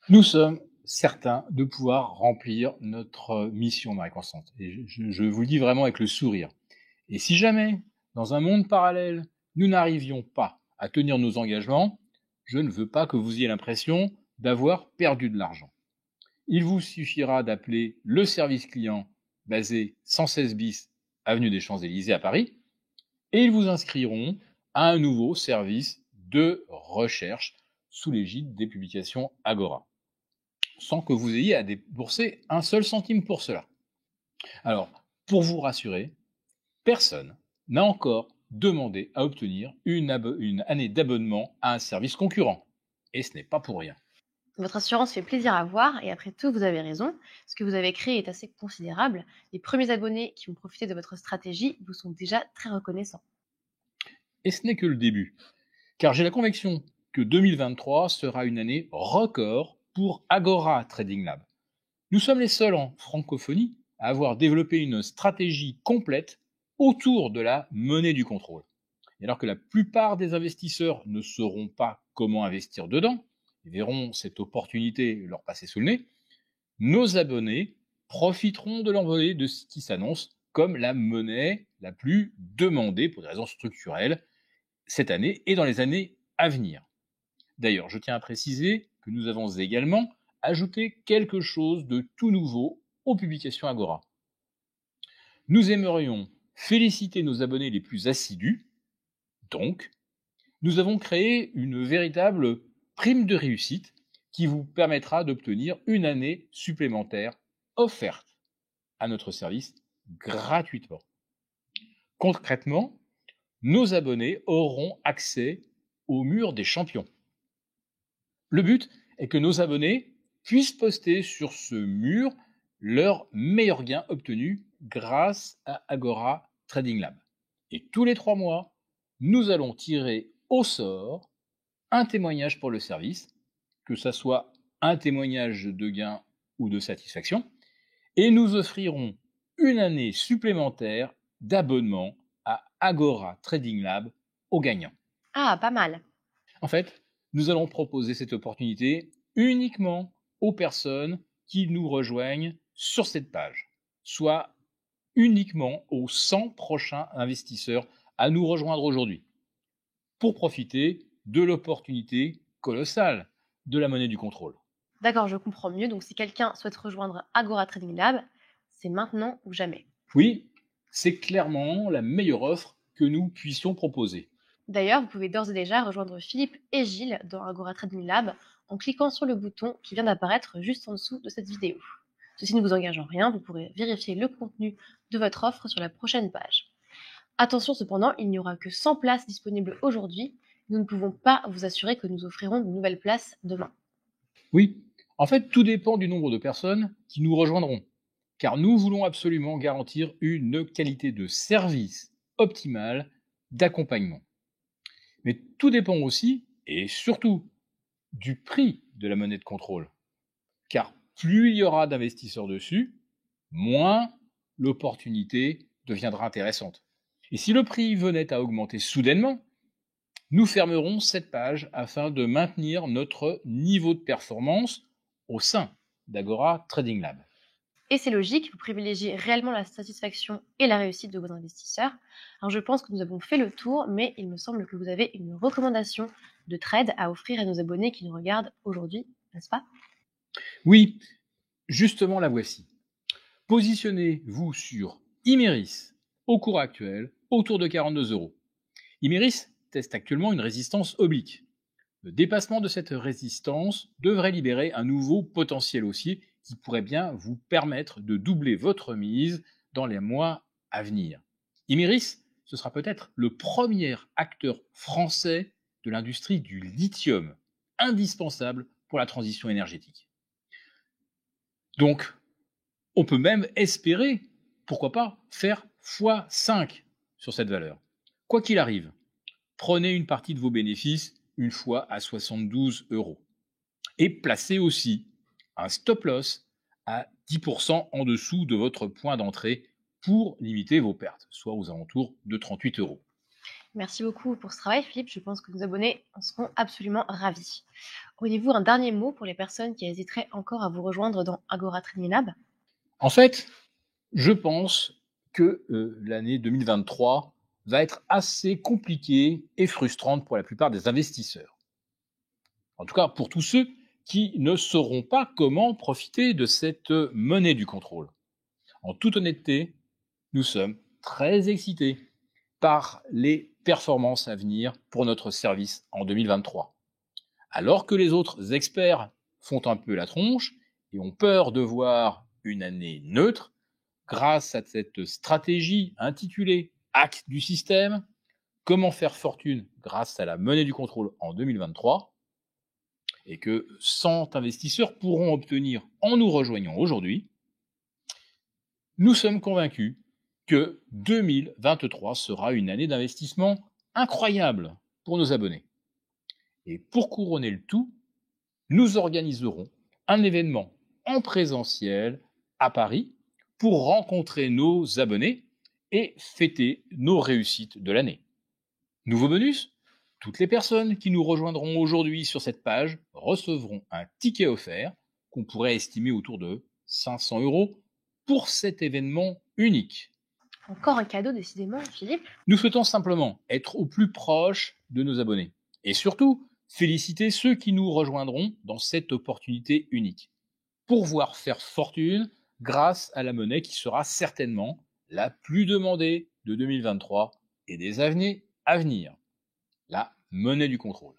Nous sommes certains de pouvoir remplir notre mission, Marie-Constante. Et je vous le dis vraiment avec le sourire. Et si jamais, dans un monde parallèle, nous n'arrivions pas à tenir nos engagements, je ne veux pas que vous ayez l'impression d'avoir perdu de l'argent. Il vous suffira d'appeler le service client basé 116 bis avenue des Champs-Élysées à Paris et ils vous inscriront à un nouveau service de recherche sous l'égide des publications Agora, sans que vous ayez à débourser un seul centime pour cela. Alors, pour vous rassurer, personne n'a encore demandé à obtenir une année d'abonnement à un service concurrent. Et ce n'est pas pour rien. Votre assurance fait plaisir à voir et après tout, vous avez raison. Ce que vous avez créé est assez considérable. Les premiers abonnés qui ont profité de votre stratégie vous sont déjà très reconnaissants. Et ce n'est que le début, car j'ai la conviction que 2023 sera une année record pour Agora Trading Lab. Nous sommes les seuls en francophonie à avoir développé une stratégie complète autour de la monnaie du contrôle. Et alors que la plupart des investisseurs ne sauront pas comment investir dedans, et verront cette opportunité leur passer sous le nez, nos abonnés profiteront de l'envolée de ce qui s'annonce comme la monnaie la plus demandée pour des raisons structurelles cette année et dans les années à venir. D'ailleurs, je tiens à préciser que nous avons également ajouté quelque chose de tout nouveau aux publications Agora. Nous aimerions féliciter nos abonnés les plus assidus, donc nous avons créé une véritable prime de réussite qui vous permettra d'obtenir une année supplémentaire offerte à notre service gratuitement. Concrètement, nos abonnés auront accès au mur des champions. Le but est que nos abonnés puissent poster sur ce mur leurs meilleurs gains obtenus grâce à Agora Trading Lab. Et tous les 3 mois, nous allons tirer au sort un témoignage pour le service, que ce soit un témoignage de gain ou de satisfaction, et nous offrirons une année supplémentaire d'abonnement à Agora Trading Lab aux gagnants. Ah, pas mal. En fait, nous allons proposer cette opportunité uniquement aux personnes qui nous rejoignent sur cette page, soit uniquement aux 100 prochains investisseurs à nous rejoindre aujourd'hui, pour profiter de l'opportunité colossale de la monnaie du contrôle. D'accord, je comprends mieux. Donc, si quelqu'un souhaite rejoindre Agora Trading Lab, c'est maintenant ou jamais. Oui, c'est clairement la meilleure offre que nous puissions proposer. D'ailleurs, vous pouvez d'ores et déjà rejoindre Philippe et Gilles dans Agora Trading Lab en cliquant sur le bouton qui vient d'apparaître juste en dessous de cette vidéo. Ceci ne vous engage en rien, vous pourrez vérifier le contenu de votre offre sur la prochaine page. Attention cependant, il n'y aura que 100 places disponibles aujourd'hui. Nous ne pouvons pas vous assurer que nous offrirons de nouvelles places demain. Oui, en fait, tout dépend du nombre de personnes qui nous rejoindront, car nous voulons absolument garantir une qualité de service optimale d'accompagnement. Mais tout dépend aussi, et surtout, du prix de la monnaie de contrôle. Car plus il y aura d'investisseurs dessus, moins l'opportunité deviendra intéressante. Et si le prix venait à augmenter soudainement, nous fermerons cette page afin de maintenir notre niveau de performance au sein d'Agora Trading Lab. Et c'est logique, vous privilégiez réellement la satisfaction et la réussite de vos investisseurs. Alors je pense que nous avons fait le tour, mais il me semble que vous avez une recommandation de trade à offrir à nos abonnés qui nous regardent aujourd'hui, n'est-ce pas? Oui, justement la voici. Positionnez-vous sur Imeris au cours actuel autour de 42 €. Imeris teste actuellement une résistance oblique. Le dépassement de cette résistance devrait libérer un nouveau potentiel haussier qui pourrait bien vous permettre de doubler votre mise dans les mois à venir. Imeris, ce sera peut-être le premier acteur français de l'industrie du lithium, indispensable pour la transition énergétique. Donc, on peut même espérer, pourquoi pas, faire x5 sur cette valeur. Quoi qu'il arrive, prenez une partie de vos bénéfices une fois à 72 €. Et placez aussi un stop loss à 10% en dessous de votre point d'entrée pour limiter vos pertes, soit aux alentours de 38 €. Merci beaucoup pour ce travail, Philippe. Je pense que nos abonnés en seront absolument ravis. Auriez-vous un dernier mot pour les personnes qui hésiteraient encore à vous rejoindre dans Agora Trading Lab? En fait, je pense que l'année 2023 va être assez compliquée et frustrante pour la plupart des investisseurs. En tout cas, pour tous ceux qui ne sauront pas comment profiter de cette monnaie du contrôle. En toute honnêteté, nous sommes très excités par les performances à venir pour notre service en 2023. Alors que les autres experts font un peu la tronche et ont peur de voir une année neutre, grâce à cette stratégie intitulée Hack du système, comment faire fortune grâce à la monnaie du contrôle en 2023, et que 100 investisseurs pourront obtenir en nous rejoignant aujourd'hui, nous sommes convaincus que 2023 sera une année d'investissement incroyable pour nos abonnés. Et pour couronner le tout, nous organiserons un événement en présentiel à Paris pour rencontrer nos abonnés et fêter nos réussites de l'année. Nouveau bonus, toutes les personnes qui nous rejoindront aujourd'hui sur cette page recevront un ticket offert qu'on pourrait estimer autour de 500 € pour cet événement unique. Encore un cadeau, décidément, Philippe. Nous souhaitons simplement être au plus proche de nos abonnés et surtout féliciter ceux qui nous rejoindront dans cette opportunité unique pour voir faire fortune grâce à la monnaie qui sera certainement la plus demandée de 2023 et des années à venir, la monnaie du contrôle.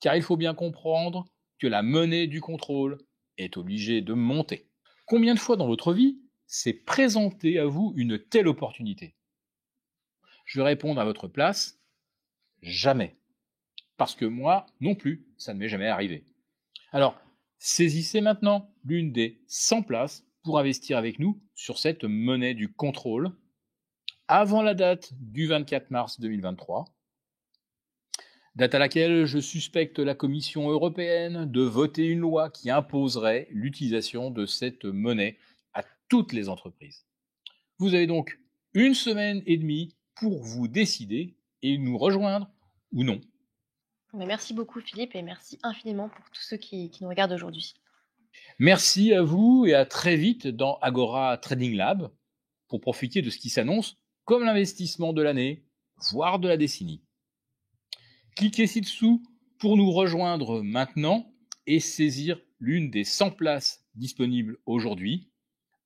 Car il faut bien comprendre que la monnaie du contrôle est obligée de monter. Combien de fois dans votre vie s'est présentée à vous une telle opportunité? Je vais répondre à votre place, jamais. Parce que moi non plus, ça ne m'est jamais arrivé. Alors, saisissez maintenant l'une des 100 places pour investir avec nous sur cette monnaie du contrôle avant la date du 24 mars 2023, date à laquelle je suspecte la Commission européenne de voter une loi qui imposerait l'utilisation de cette monnaie à toutes les entreprises. Vous avez donc une semaine et demie pour vous décider et nous rejoindre ou non. Merci beaucoup, Philippe, et merci infiniment pour tous ceux qui nous regardent aujourd'hui. Merci à vous et à très vite dans Agora Trading Lab pour profiter de ce qui s'annonce comme l'investissement de l'année, voire de la décennie. Cliquez ci-dessous pour nous rejoindre maintenant et saisir l'une des 100 places disponibles aujourd'hui,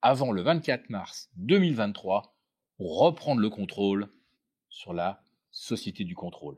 avant le 24 mars 2023, pour reprendre le contrôle sur la société du contrôle.